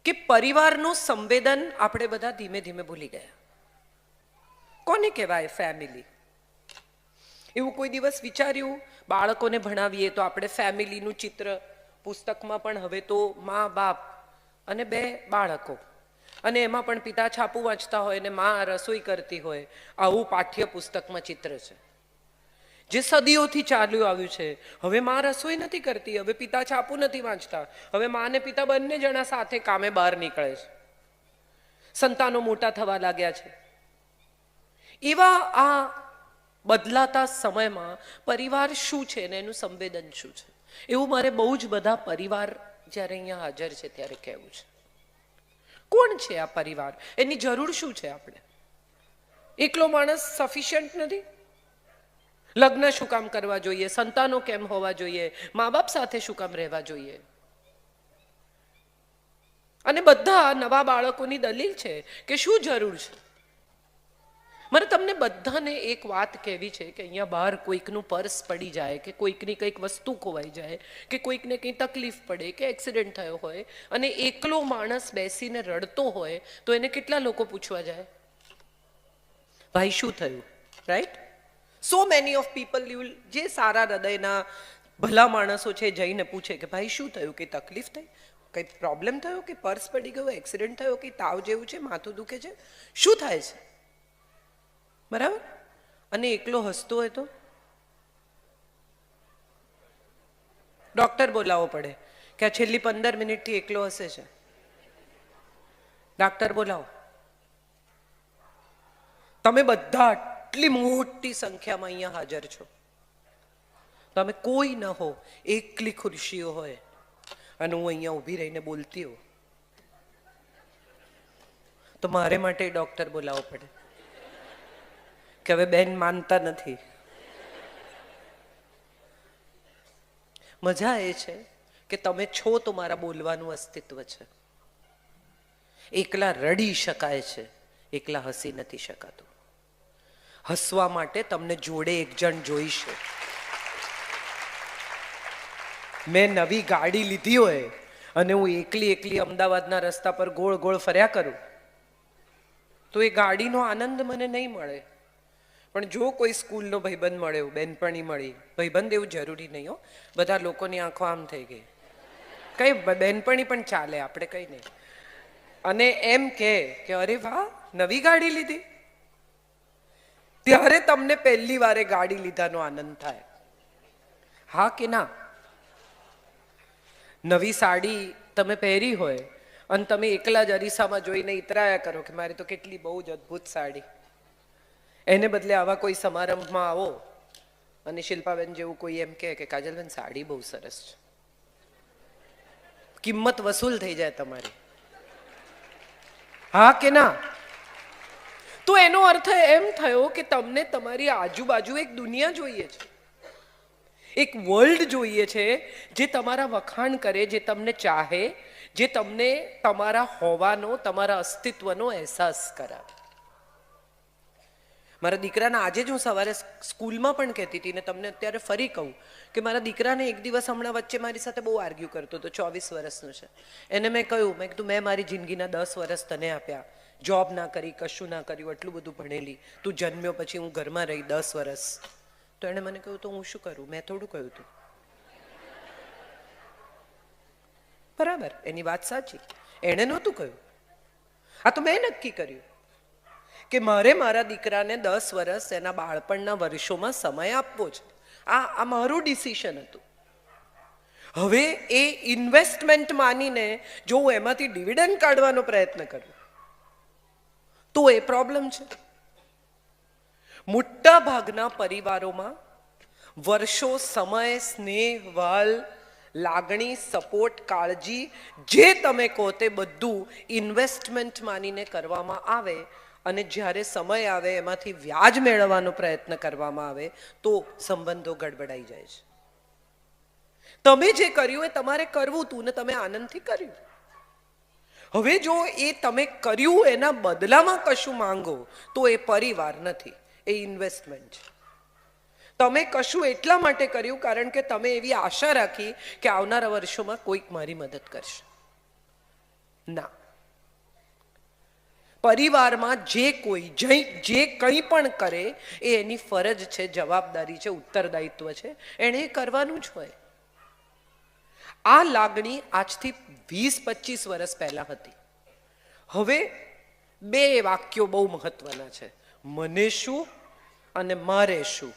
કે પરિવારનું સંવેદન આપણે બધા ધીમે ધીમે ભૂલી ગયા. કોને કહેવાય ફેમિલી? એવું કોઈ દિવસ વિચાર્યું? બાળકોને ભણાવીએ તો આપણે ફેમિલીનું ચિત્ર પુસ્તકમાં પણ હવે તો મા બાપ અને 2 બાળકો, અને એમાં પણ પિતા છાપું વાંચતા હોય ને મા રસોઈ કરતી હોય, આવું પાઠ્ય પુસ્તકમાં ચિત્ર છે. જે સદીઓથી ચાલ્યું આવ્યું છે. હવે મા રસોઈ નથી કરતી, હવે પિતા છાપું નથી વાંચતા, હવે મા અને પિતા બંને જણા સાથે કામે બહાર નીકળે છે. સંતાનો મોટા થવા લાગ્યા છે. એવા આ બદલાતા સમયમાં પરિવાર શું છે ને એનું સંવેદન શું છે, એવું મારે બહુ જ બધા પરિવાર જ્યારે અહીંયા હાજર છે ત્યારે કહેવું છે. કોણ છે આ પરિવાર? એની જરૂર શું છે? આપણે એકલો માણસ સફિશિયન્ટ નથી? લગ્ન શું કામ કરવા જોઈએ? સંતાનો કેમ હોવા જોઈએ? મા બાપ સાથે શું કામ રહેવા જોઈએ? અને બધા નવા બાળકોની દલીલ છે કે શું જરૂર છે. મારે તમને બધાને એક વાત કહેવી છે કે અહીંયા બહાર કોઈકનું પર્સ પડી જાય, કે કોઈકની કંઈક વસ્તુ ખોવાઈ જાય, કે કોઈકને કંઈ તકલીફ પડે, કે એક્સિડન્ટ થયો હોય અને એકલો માણસ બેસીને રડતો હોય તો એને કેટલા લોકો પૂછવા જાય, ભાઈ શું થયું? Right? So many of people, જે સારા હૃદયના ભલા માણસો છે જઈને પૂછે કે ભાઈ શું થયું? કંઈ તકલીફ થઈ? કંઈ પ્રોબ્લેમ થયો? કે પર્સ પડી ગયો? એક્સિડન્ટ થયો? કે તાવ જેવું છે? માથું દુખે છે? શું થાય છે? બરાબર? અને એકલો હસતો હોય તો ડૉક્ટર બોલાવવો પડે કે આ છેલ્લી 15 મિનિટથી એકલો હસે છે, ડૉક્ટર બોલાવો. તમે બધા આટલી મોટી સંખ્યામાં અહીંયા હાજર છો, તમે કોઈ ન હો, એકલી ખુરશીઓ હોય અને હું અહીંયા ઊભી રહીને બોલતી હોઉં તો મારે માટે ડૉક્ટર બોલાવવો પડે કે હવે બેન માનતા નથી. મજા એ છે કે તમે છો તો મારા બોલવાનું અસ્તિત્વ છે. એકલા રડી શકાય છે, એકલા હસી નથી શકાતું. હસવા માટે તમને જોડે એક જણ જોઈશે. મેં નવી ગાડી લીધી હોય અને હું એકલી અમદાવાદના રસ્તા પર ગોળ ગોળ ફર્યા કરું તો એ ગાડીનો આનંદ મને નહીં મળે. પણ જો કોઈ સ્કૂલનો ભાઈબંધ મળ્યો, બેનપણી મળી, ભાઈબંધ એવું જરૂરી નહીં હો, બધા લોકોની આંખો આમ થઈ ગઈ, કઈ બેનપણી પણ ચાલે, આપણે કઈ નહીં, અને એમ કે અરે વાહ નવી ગાડી લીધી, ત્યારે તમને પહેલી વારે ગાડી લીધાનો આનંદ થાય. હા કે ના? નવી સાડી તમે પહેરી હોય અને તમે એકલા જ અરીસામાં જોઈને ઇતરાયા કરો કે મારી તો કેટલી બહુ જ અદ્ભુત સાડી. એને બદલે આવા કોઈ સમારંભમાં આવો અને શિલ્પાબેન જેવું કોઈ એમ કે કાજલબેન સાડી બહુ સરસ છે, કિંમત વસૂલ થઈ જાય તમારી. હા કે ના? તો એનો અર્થ એમ થયો કે તમને તમારી આજુબાજુ એક દુનિયા જોઈએ છે, એક વર્લ્ડ જોઈએ છે જે તમારા વખાણ કરે, જે તમને ચાહે, જે તમને તમારા હોવાનો, તમારા અસ્તિત્વનો અહેસાસ કરાવે. મારા દીકરાના આજે જ હું સવારે સ્કૂલમાં પણ કહેતી હતી ને તમને અત્યારે ફરી કહું કે મારા દીકરાને એક દિવસ હમણાં વચ્ચે મારી સાથે બહુ આર્ગ્યુ કરતો હતો. 24 વર્ષનો છે. એને મેં કહ્યું, મેં કીધું મેં મારી જિંદગીના 10 વર્ષ તને આપ્યા, જોબ ના કરી, કશું ના કર્યું, એટલું બધું ભણેલી, તું જન્મ્યો પછી હું ઘરમાં રહી 10 વર્ષ. તો એણે મને કહ્યું તો હું શું કરું? મેં થોડું કહ્યું તું. બરાબર, એની વાત સાચી, એણે નહોતું કહ્યું. આ તો મેં નક્કી કર્યું કે મારે મારા દીકરાને 10 વર્ષ એના બાળપણના વર્ષોમાં સમય આપવો છે. આ મારું ડિસિઝન હતું. હવે એ ઇન્વેસ્ટમેન્ટ માનીને જો હું એમાંથી ડિવિડન્ડ કાઢવાનો પ્રયત્ન કરું તો એ પ્રોબ્લેમ છે. મોટા ભાગના પરિવારોમાં વર્ષો સમય, સ્નેહ, વાલ, લાગણી, સપોર્ટ, કાળજી જે તમે કહો તે બધું ઇન્વેસ્ટમેન્ટ માનીને કરવામાં આવે અને જ્યારે સમય આવે એમાંથી વ્યાજ મેળવવાનો પ્રયત્ન કરવામાં આવે તો સંબંધો ગડબડાઈ જાય છે. તમે જે કર્યું એ તમારે કરવું હતું ને તમે આનંદથી કર્યું. હવે જો એ તમે કર્યું એના બદલામાં કશું માંગો તો એ પરિવાર નથી, એ ઇન્વેસ્ટમેન્ટ છે. તમે કશું એટલા માટે કર્યું કારણ કે તમે એવી આશા રાખી કે આવનારા વર્ષોમાં કોઈક મારી મદદ કરશે. ના, પરિવારમાં જે કોઈ જે કંઈ પણ કરે એ એની ફરજ છે, જવાબદારી છે, ઉત્તરદાયિત્વ છે, એણે કરવાનું જ હોય. આ લાગણી આજથી 20-25 વર્ષ પહેલા હતી. હવે 2 વાક્યો બહુ મહત્વના છે, મને શું અને મારે શું.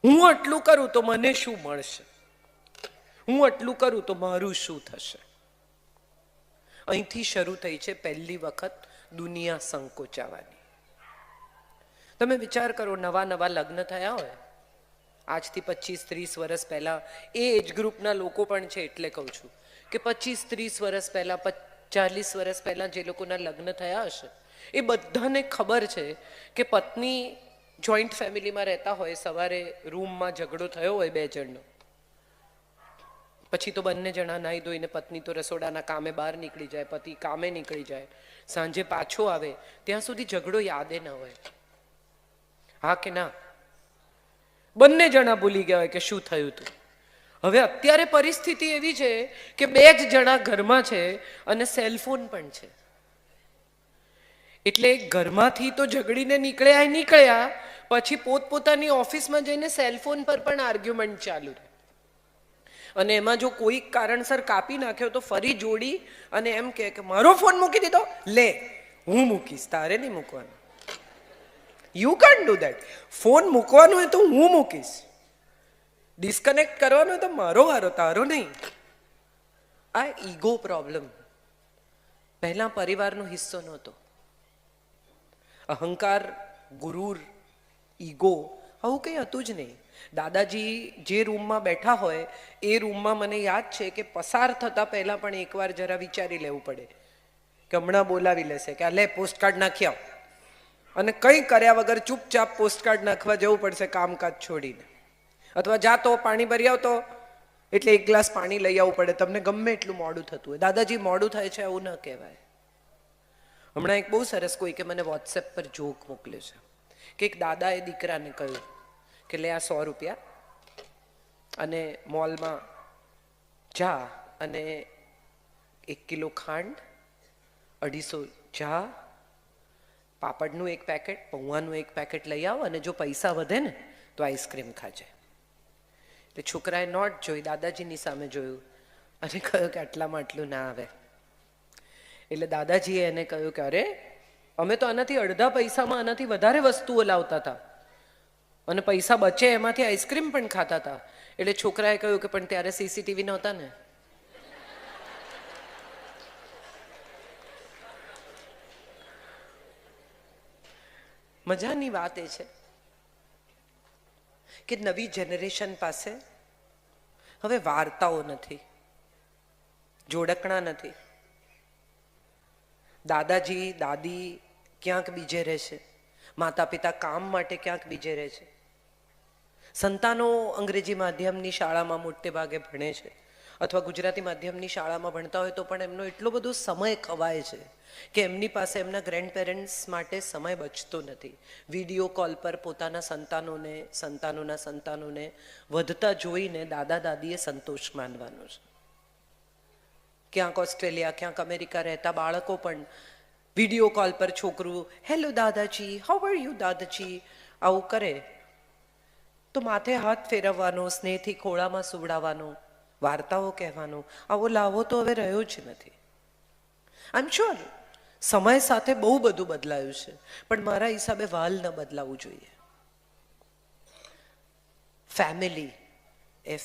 હું આટલું કરું તો મને શું મળશે, હું આટલું કરું તો મારું શું થશે. અહીંથી શરૂ થઈ છે પહેલી વખત દુનિયા સંકોચાવાની. તમે વિચાર કરો, નવા નવા લગ્ન થયા હોય આજથી 25-30 વર્ષ પહેલા, એ એજ ગ્રુપના લોકો પણ છે એટલે કહું છું કે 25-30 વર્ષ પહેલા, 40 વર્ષ પહેલા જે લોકોના લગ્ન થયા હશે એ બધાને ખબર છે કે પત્ની જોઈન્ટ ફેમિલીમાં રહેતા હોય, સવારે રૂમમાં ઝઘડો થયો હોય 2 જણનો, પછી તો બંને જણા નાહી ધોઈને, પત્ની તો રસોડાના કામે બહાર નીકળી જાય, પતિ કામે નીકળી જાય, સાંજે પાછો આવે ત્યાં સુધી ઝઘડો યાદે ન હોય. હા કે ના? બંને જણા ભૂલી ગયા હોય કે શું થયું હતું. હવે અત્યારે પરિસ્થિતિ એવી છે કે 2 જ જણા ઘરમાં છે અને સેલફોન પણ છે. એટલે ઘરમાંથી તો ઝઘડીને નીકળ્યા, પછી પોતપોતાની ઓફિસમાં જઈને સેલફોન પર પણ આર્ગ્યુમેન્ટ ચાલુ રહે. અને એમાં જો કોઈ કારણસર કાપી નાખ્યો તો ફરી જોડી અને એમ કે મારો ફોન મૂકી દીધો, લે હું મૂકીશ, તારે નહીં મૂકવાનો. You can't do that. Phone મૂકવાનો હોય તો હું મૂકીશ, ડિસ્કનેક્ટ કરવાનો હોય તો મારો વારો, તારો નહીં. આ ઈગો પ્રોબ્લેમ પહેલા પરિવારનો હિસ્સો નહોતો. અહંકાર, ગુરુર, ઈગો આવું કંઈ હતું જ નહીં. દાદાજી જે રૂમમાં બેઠા હોય એ રૂમમાં મને યાદ છે કે પસાર થતા પહેલા પણ એકવાર જરા વિચારી લેવું પડે કે હમણાં બોલાવી લેશે કે આ લે પોસ્ટકાર્ડ નાખી આવ, અને કંઈ કર્યા વગર ચૂપચાપ પોસ્ટકાર્ડ નાખવા જવું પડશે કામકાજ છોડીને. અથવા જાતો પાણી ભરી આવતો એટલે 1 ગ્લાસ પાણી લઈ આવવું પડે, તમને ગમે એટલું મોડું થતું હોય. દાદાજી મોડું થાય છે એવું ન કહેવાય. હમણાં એક બહુ સરસ કોઈકે મને વોટ્સએપ પર જોક મોકલ્યો છે કે એક દાદાએ દીકરાને કહ્યું કે લે આ 100 રૂપિયા અને મોલમાં જા અને 1 કિલો ખાંડ, 250 ચા, પાપડનું 1 પેકેટ, પૌવાનું 1 પેકેટ લઈ આવ અને જો પૈસા વધે ને તો આઈસ્ક્રીમ ખાજે. એટલે છોકરાએ નોટ જોઈ, દાદાજીની સામે જોયું અને કહ્યું કે આટલામાં આટલું ના આવે. એટલે દાદાજીએ એને કહ્યું કે અરે અમે તો આનાથી અડધા પૈસામાં આનાથી વધારે વસ્તુઓ લાવતા હતા અને પૈસા બચે એમાંથી આઈસ્ક્રીમ પણ ખાતા હતા. એટલે છોકરાએ કહ્યું કે પણ ત્યારે સીસીટીવી નહોતા ને. મજાની વાત એ છે કે નવી જનરેશન પાસે હવે વાર્તાઓ નથી, જોડકણા નથી. દાદાજી દાદી ક્યાંક બીજે રહે છે, માતા પિતા કામ માટે ક્યાંક બીજે રહે છે, સંતાનો અંગ્રેજી માધ્યમની શાળામાં મોટે ભાગે ભણે છે અથવા ગુજરાતી માધ્યમની શાળામાં ભણતા હોય તો પણ એમનો એટલો બધો સમય ખવાય છે કે એમની પાસે એમના ગ્રેન્ડ પેરેન્ટ્સ માટે સમય બચતો નથી. વિડીયો કોલ પર પોતાના સંતાનોના સંતાનોને વધતા જોઈને દાદા દાદીએ સંતોષ માનવાનો છે. ક્યાંક ઓસ્ટ્રેલિયા, ક્યાંક અમેરિકા રહેતા બાળકો પણ વિડીયો કોલ પર છોકરું હેલો દાદાજી, હાઉ આર યુ દાદાજી આવું કરે તો માથે હાથ ફેરવવાનો, સ્નેહથી ખોળામાં સુવડાવવાનો, વાર્તાઓ કહેવાનો આવો લાવો તો હવે રહ્યો જ નથી. આઈ એમ શ્યોર સમય સાથે બહુ બધું બદલાયું છે, પણ મારા હિસાબે વાલ ન બદલાવવું જોઈએ. Family,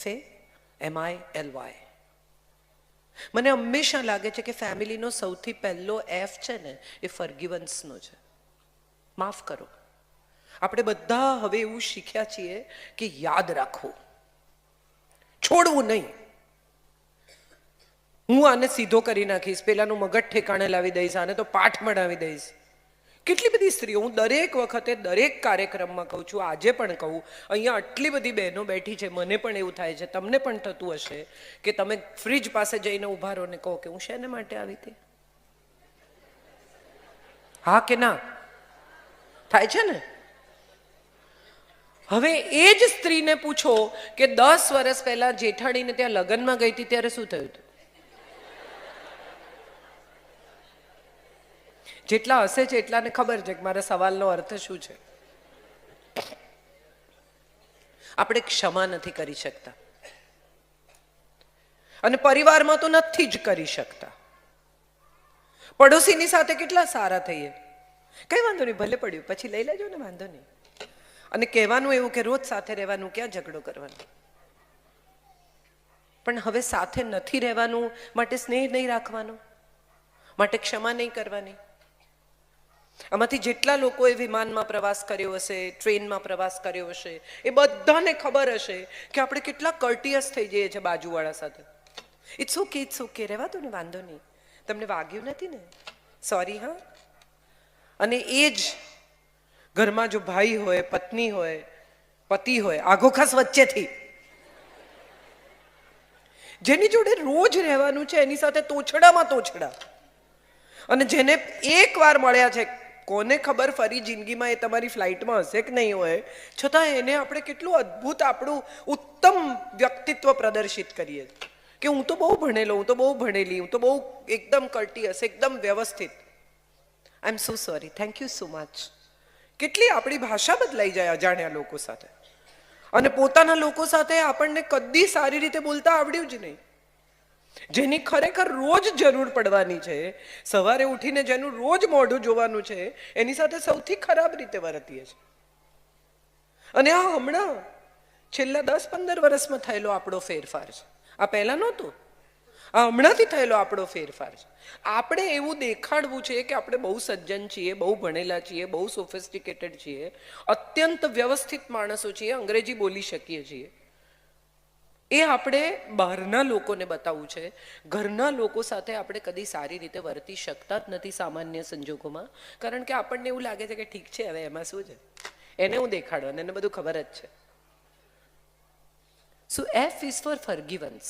FAMILY. મને હંમેશા લાગે છે કે ફેમિલીનો સૌથી પહેલો F છે ને એ ફર્ગિવન્સનો છે, માફ કરો. આપણે બધા હવે એવું શીખ્યા છીએ કે યાદ રાખવું, છોડવું નહીં. હું આને સીધો કરી નાખીશ, પેલાનું મગજ ઠેકાણે લાવી દઈશ, આને તો પાઠ મળાવી દઈશ. કેટલી બધી સ્ત્રીઓ, હું દરેક વખતે દરેક કાર્યક્રમમાં કહું છું, આજે પણ કહું, અહીંયા આટલી બધી બહેનો બેઠી છે, મને પણ એવું થાય છે, તમને પણ થતું હશે કે તમે ફ્રીજ પાસે જઈને ઊભા રહો ને કહો કે હું શેને માટે આવી હતી. હા કે ના? થાય છે ને? હવે એ જ સ્ત્રીને પૂછો કે 10 વર્ષ પહેલા જેઠાણીને ત્યાં લગ્નમાં ગઈ હતી ત્યારે શું થયું હતું? જેટલા હસે છે એટલાને ખબર છે કે મારા સવાલનો અર્થ શું છે. આપણે ક્ષમા નથી કરી શકતા, અને પરિવારમાં તો નથી જ કરી શકતા. પડોશીની સાથે કેટલા સારા થઈએ, કઈ વાંધો નહીં, ભલે પડ્યું પછી લઈ લેજો ને, વાંધો નહીં. અને કહેવાનું એવું કે રોજ સાથે રહેવાનું, ક્યાં ઝઘડો કરવાનો. પણ હવે સાથે નથી રહેવાનું માટે સ્નેહ નહીં રાખવાનો, માટે ક્ષમા નહીં કરવાની. આમાંથી જેટલા લોકોએ વિમાનમાં પ્રવાસ કર્યો હશે, ટ્રેનમાં પ્રવાસ કર્યો હશે, એ બધાને ખબર હશે કે આપણે કેટલા કર્ટિયસ થઈ જઈએ છીએ બાજુવાળા સાથે. ઇટ્સ ઓકે, રહેવા દો ને, વાંધો નહીં, તમને વાગ્યું નથી ને, સોરી હા. અને એ જ ઘરમાં જો ભાઈ હોય, પત્ની હોય, પતિ હોય, આઘો ખાસ વચ્ચેથી જેની જોડે રોજ રહેવાનું છે, એની સાથે તોછડામાં તોછડા, અને જેને એક વાર મળ્યા છે, કોને ખબર ફરી જિંદગીમાં એ તમારી ફ્લાઇટમાં હશે કે નહીં હોય, છતાં એને આપણે કેટલું અદ્ભુત આપણું ઉત્તમ વ્યક્તિત્વ પ્રદર્શિત કરીએ કે હું તો બહુ ભણેલો, હું તો બહુ ભણેલી, હું તો બહુ એકદમ કર્ટિયસ, એકદમ વ્યવસ્થિત. I am so sorry, thank you so much. કેટલી આપણી ભાષા બદલાઈ જાય અજાણ્યા લોકો સાથે. અને પોતાના લોકો સાથે આપણને કદી સારી રીતે બોલતા આવડ્યું જ નહીં. જેની ખરેખર રોજ જરૂર પડવાની છે, સવારે ઉઠીને જેનું રોજ મોઢું જોવાનું છે, એની સાથે સૌથી ખરાબ રીતે વર્તીએ છીએ. અને આ હમણાં છેલ્લા 10-15 વર્ષમાં થયેલો આપણો ફેરફાર છે. આ પહેલા નહોતું, આ હમણાંથી થયેલો આપણો ફેરફાર છે. આપણે એવું દેખાડવું છે કે આપણે બહુ સજ્જન છીએ, બહુ ભણેલા છીએ, બહુ સોફિસ્ટિકેટેડ છીએ, અત્યંત વ્યવસ્થિત માણસો છીએ, અંગ્રેજી બોલી શકીએ છીએ. એ આપણે બહારના લોકોને બતાવવું છે. ઘરના લોકો સાથે આપણે કદી સારી રીતે વર્તી શકતા જ નથી સામાન્ય સંજોગોમાં, કારણ કે આપણને એવું લાગે છે કે ઠીક છે, હવે એમાં શું છે, એને હું દેખાડો, અને એને બધું ખબર જ છે. સો F is for forgiveness.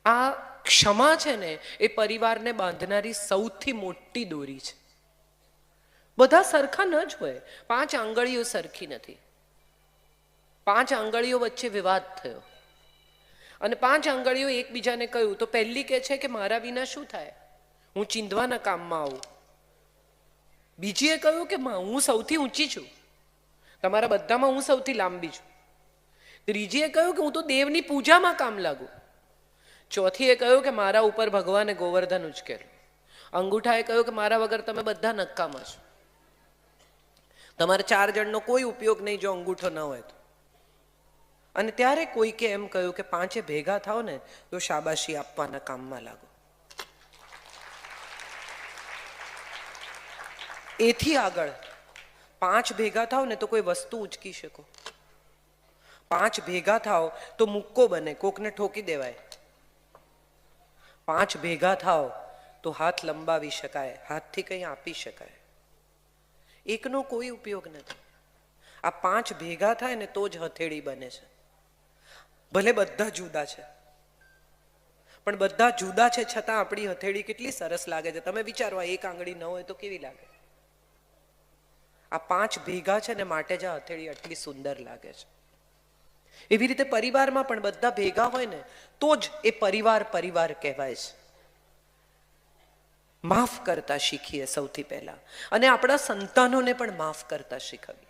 આ ક્ષમા છે ને, એ પરિવારને બાંધનારી સૌથી મોટી દોરી છે. બધા સરખા ન જ હોય, 5 આંગળીઓ સરખી નથી. 5 આંગળીઓ વચ્ચે વિવાદ થયો, અને 5 આંગળીઓ એકબીજાને કહ્યું, તો પહેલી કહે છે કે મારા વિના શું થાય, હું ચીંધવાના કામમાં આવું. બીજીએ કહ્યું કે હું સૌથી ઊંચી છું, તમારા બધામાં હું સૌથી લાંબી છું. ત્રીજીએ કહ્યું કે હું તો દેવની પૂજામાં કામ લાગુ. ચોથીએ કહ્યું કે મારા ઉપર ભગવાને ગોવર્ધન ઉચકેલું. અંગૂઠાએ કહ્યું કે મારા વગર તમે બધા નક્કામાં છો, તમારે 4 જણનો કોઈ ઉપયોગ નહીં જો અંગૂઠો ન હોય તો. અને ત્યારે કોઈકે એમ કહ્યું કે 5 ભેગા થાવ ને તો શાબાશી આપવાના કામમાં લાગો. એથી આગળ 5 ભેગા થાવ ને તો કોઈ વસ્તુ ઉચકી શકો, 5 ભેગા થાવ તો મુક્કો બને, કોકને ઠોકી દેવાય. 5 ભેગા થાવ તો હાથ લંબાવી શકાય, હાથથી કંઈ આપી શકાય. એકનો કોઈ ઉપયોગ નથી. આ 5 ભેગા થાય ને તો જ હથેળી બને છે. ભલે બધા જુદા છે, પણ બધા જુદા છે છતાં આપણી હથેળી કેટલી સરસ લાગે છે. તમે વિચારો, આ એક આંગળી ન હોય તો કેવી લાગે. આ 5 ભેગા છે ને માટે જ આ હથેળી આટલી સુંદર લાગે છે. એવી રીતે પરિવારમાં પણ બધા ભેગા હોય ને તો જ એ પરિવાર કહેવાય છે. માફ કરતા શીખીએ સૌથી પહેલા, અને આપણા સંતાનોને પણ માફ કરતા શીખવીએ.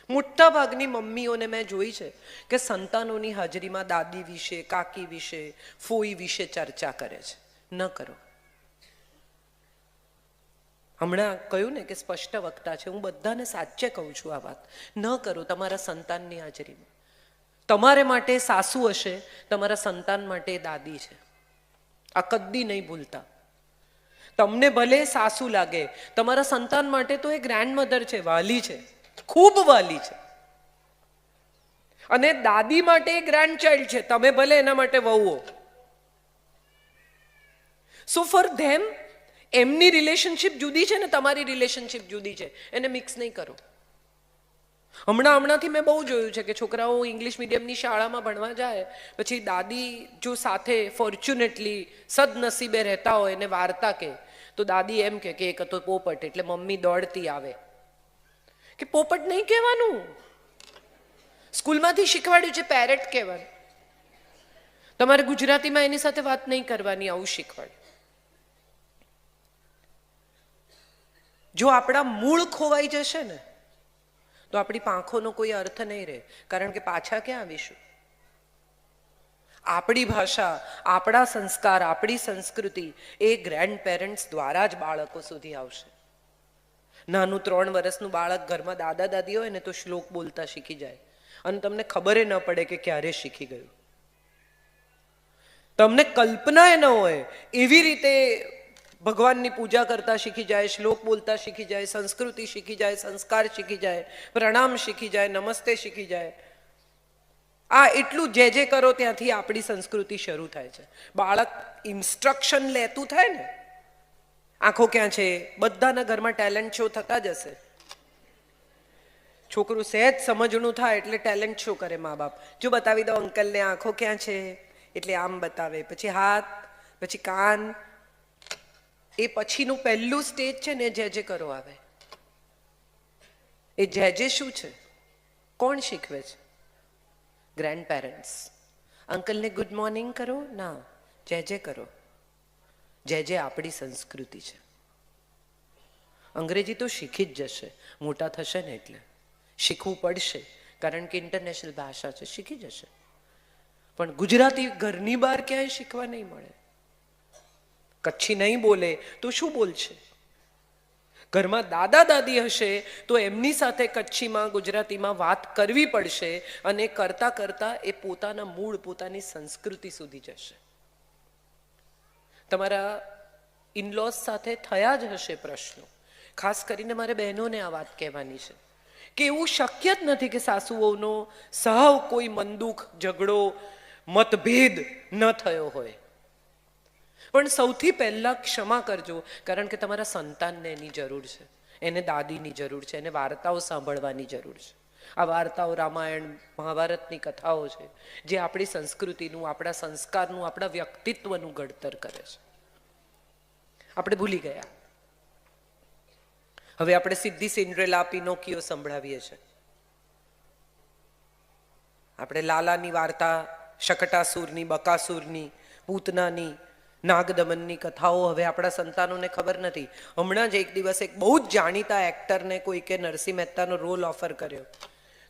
મોટા ભાગની મમ્મીઓને મેં જોઈ છે કે સંતાનોની હાજરીમાં દાદી વિશે, કાકી વિશે, ફોઈ વિશે ચર્ચા કરે છે. ન કરો. હમણાં કહ્યું ને કે સ્પષ્ટ વક્તા છે, હું બધાને સાચે કહું છું આ વાત. ન કરો તમારા સંતાનની હાજરીમાં. તમારે માટે સાસુ હશે, તમારા સંતાન માટે દાદી છે. આ કદી નહીં ભૂલતા. તમને ભલે સાસુ લાગે, તમારા સંતાન માટે તો એ ગ્રેન્ડમધર છે, વાલી છે, ખૂબ વાલી છે. અને દાદી માટે એ ગ્રેન્ડ ચાઇલ્ડ છે, તમે ભલે એના માટે વહુઓ. સો ફોર ધેમ એમની રિલેશનશિપ જુદી છે ને તમારી રિલેશનશિપ જુદી છે, એને મિક્સ નહીં કરો. હમણાંથી મેં બહુ જોયું છે કે છોકરાઓ ઇંગ્લિશ મીડિયમની શાળામાં ભણવા જાય, પછી દાદી જો સાથે ફોર્ચ્યુનેટલી સદનસીબે રહેતા હોય એને વાર્તા કહે, તો દાદી એમ કે એક હતો પોપટ, એટલે મમ્મી દોડતી આવે કે પોપટ નહીં કહેવાનું, સ્કૂલમાંથી શીખવાડ્યું છે પેરેટ કહેવાનું, તમારે ગુજરાતીમાં એની સાથે વાત નહીં કરવાની, આવું શીખવાડ્યું. જો આપણા મૂળ ખોવાઈ જશે ને તો આપણી પાંખોનો કોઈ અર્થ નહીં રહે, કારણ કે પાછા ક્યાં આવીશું? આપણી ભાષા, આપણા સંસ્કાર, આપણી સંસ્કૃતિ એ ગ્રેન્ડ પેરેન્ટ્સ દ્વારા જ બાળકો સુધી આવશે. નાનું 3 વર્ષનું બાળક ઘરમાં દાદા દાદી હોય ને તો શ્લોક બોલતા શીખી જાય, અને તમને ખબર ન પડે કે ક્યારે શીખી ગયું. તમને કલ્પના ન હોય એવી રીતે ભગવાનની પૂજા કરતા શીખી જાય, શ્લોક બોલતા શીખી જાય, સંસ્કૃતિ શીખી જાય, સંસ્કાર શીખી જાય, પ્રણામ શીખી જાય, નમસ્તે શીખી જાય. આ એટલું જે કરો ત્યાંથી આપણી સંસ્કૃતિ શરૂ થાય છે. બાળક ઇન્સ્ટ્રક્શન લેતું થાય ને, આંખો ક્યાં છે, બધાના ઘરમાં ટેલેન્ટ શો થતા જ હશે. છોકરું સહેજ સમજણું થાય એટલે ટેલેન્ટ શો કરે મા બાપ. જો બતાવી દો અંકલને આંખો ક્યાં છે, એટલે આમ બતાવે, પછી હાથ, પછી કાન. એ પછીનું પહેલું સ્ટેજ છે ને જે કરો આવે. એ જે શું છે? કોણ શીખવે છે? Grandparents. અંકલને ગુડ મોર્નિંગ કરો ના, જે કરો. જે આપણી સંસ્કૃતિ છે. અંગ્રેજી તો શીખી જ જશે, મોટા થશે ને એટલે શીખવું પડશે, કારણ કે ઇન્ટરનેશનલ ભાષા છે, શીખી જશે. પણ ગુજરાતી ઘરની બહાર ક્યાંય શીખવા નહીં મળે. કચ્છી નહીં બોલે તો શું બોલશે? ઘરમાં દાદા દાદી હશે તો એમની સાથે કચ્છીમાં, ગુજરાતીમાં વાત કરવી પડશે, અને કરતા કરતા એ પોતાના મૂળ, પોતાની સંસ્કૃતિ સુધી જશે. તમારા ઇનલોઝ સાથે થયા જ હશે પ્રશ્નો. ખાસ કરીને મારે બહેનોને આ વાત કહેવાની છે કે એવું શક્ય જ નથી કે સાસુ વહુનો સહવ કોઈ મનદુખ, ઝઘડો, મતભેદ ન થયો હોય. પણ સૌથી પહેલા ક્ષમા કરજો, કારણ કે તમારા સંતાનને એની જરૂર છે, એને દાદીની જરૂર છે, એને વાર્તાઓ સાંભળવાની જરૂર છે. આ વાર્તાઓ રામાયણ, મહાભારતની કથાઓ છે જે આપણી સંસ્કૃતિનું, આપણા સંસ્કારનું, આપણા વ્યક્તિત્વનું ઘડતર કરે છે. આપણે ભૂલી ગયા. હવે આપણે સીધી સિન્ડ્રેલા, પિનોકિયો સંભળાવીએ છીએ. આપણે લાલાની વાર્તા, શકટાસુરની, બકાસુરની, પૂતનાની, નાગદમનની કથાઓ હવે આપણા સંતાનોને ખબર નથી. હમણાં જ એક દિવસ એક બહુ જ જાણીતા એક્ટરને કોઈકે નરસિંહ મહેતાનો રોલ ઓફર કર્યો,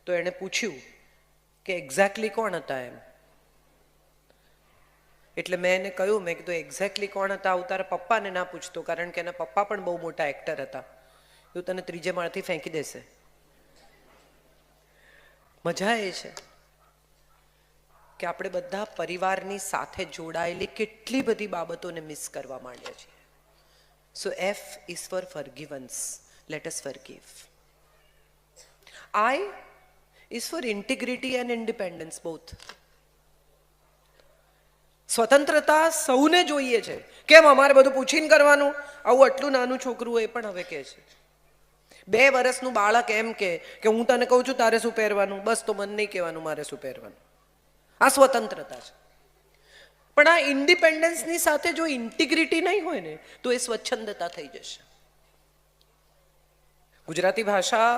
તો એણે પૂછ્યું કે એક્ઝેક્ટલી કોણ હતા એમ. એટલે મેં એને કહ્યું, મેં કીધું એક્ઝેક્ટલી કોણ હતા આવું તારા પપ્પાને ના પૂછતો, કારણ કે એના પપ્પા પણ બહુ મોટા એક્ટર હતા, એવું તને 3જે માળથી ફેંકી દેશે. મજા એ છે કે આપણે બધા પરિવારની સાથે જોડાયેલી કેટલી બધી બાબતોને મિસ કરવા માંડ્યા છીએ. સો F is for forgivance. Let us forgive. I is for integrity and independence both. સ્વતંત્રતા સૌને જોઈએ છે. કેમ અમારે બધું પૂછીને કરવાનું? આવું આટલું નાનું છોકરું એ પણ હવે કહે છે. 2 વર્ષનું બાળક એમ કે હું તને કહું છું તારે શું પહેરવાનું, બસ તો મને નહીં કહેવાનું મારે શું પહેરવાનું. આ સ્વતંત્રતા છે. પણ આ ઇન્ડિપેન્ડન્સની સાથે જો ઇન્ટિગ્રિટી નહીં હોય ને તો એ સ્વચ્છંદતા થઈ જશે. ગુજરાતી ભાષા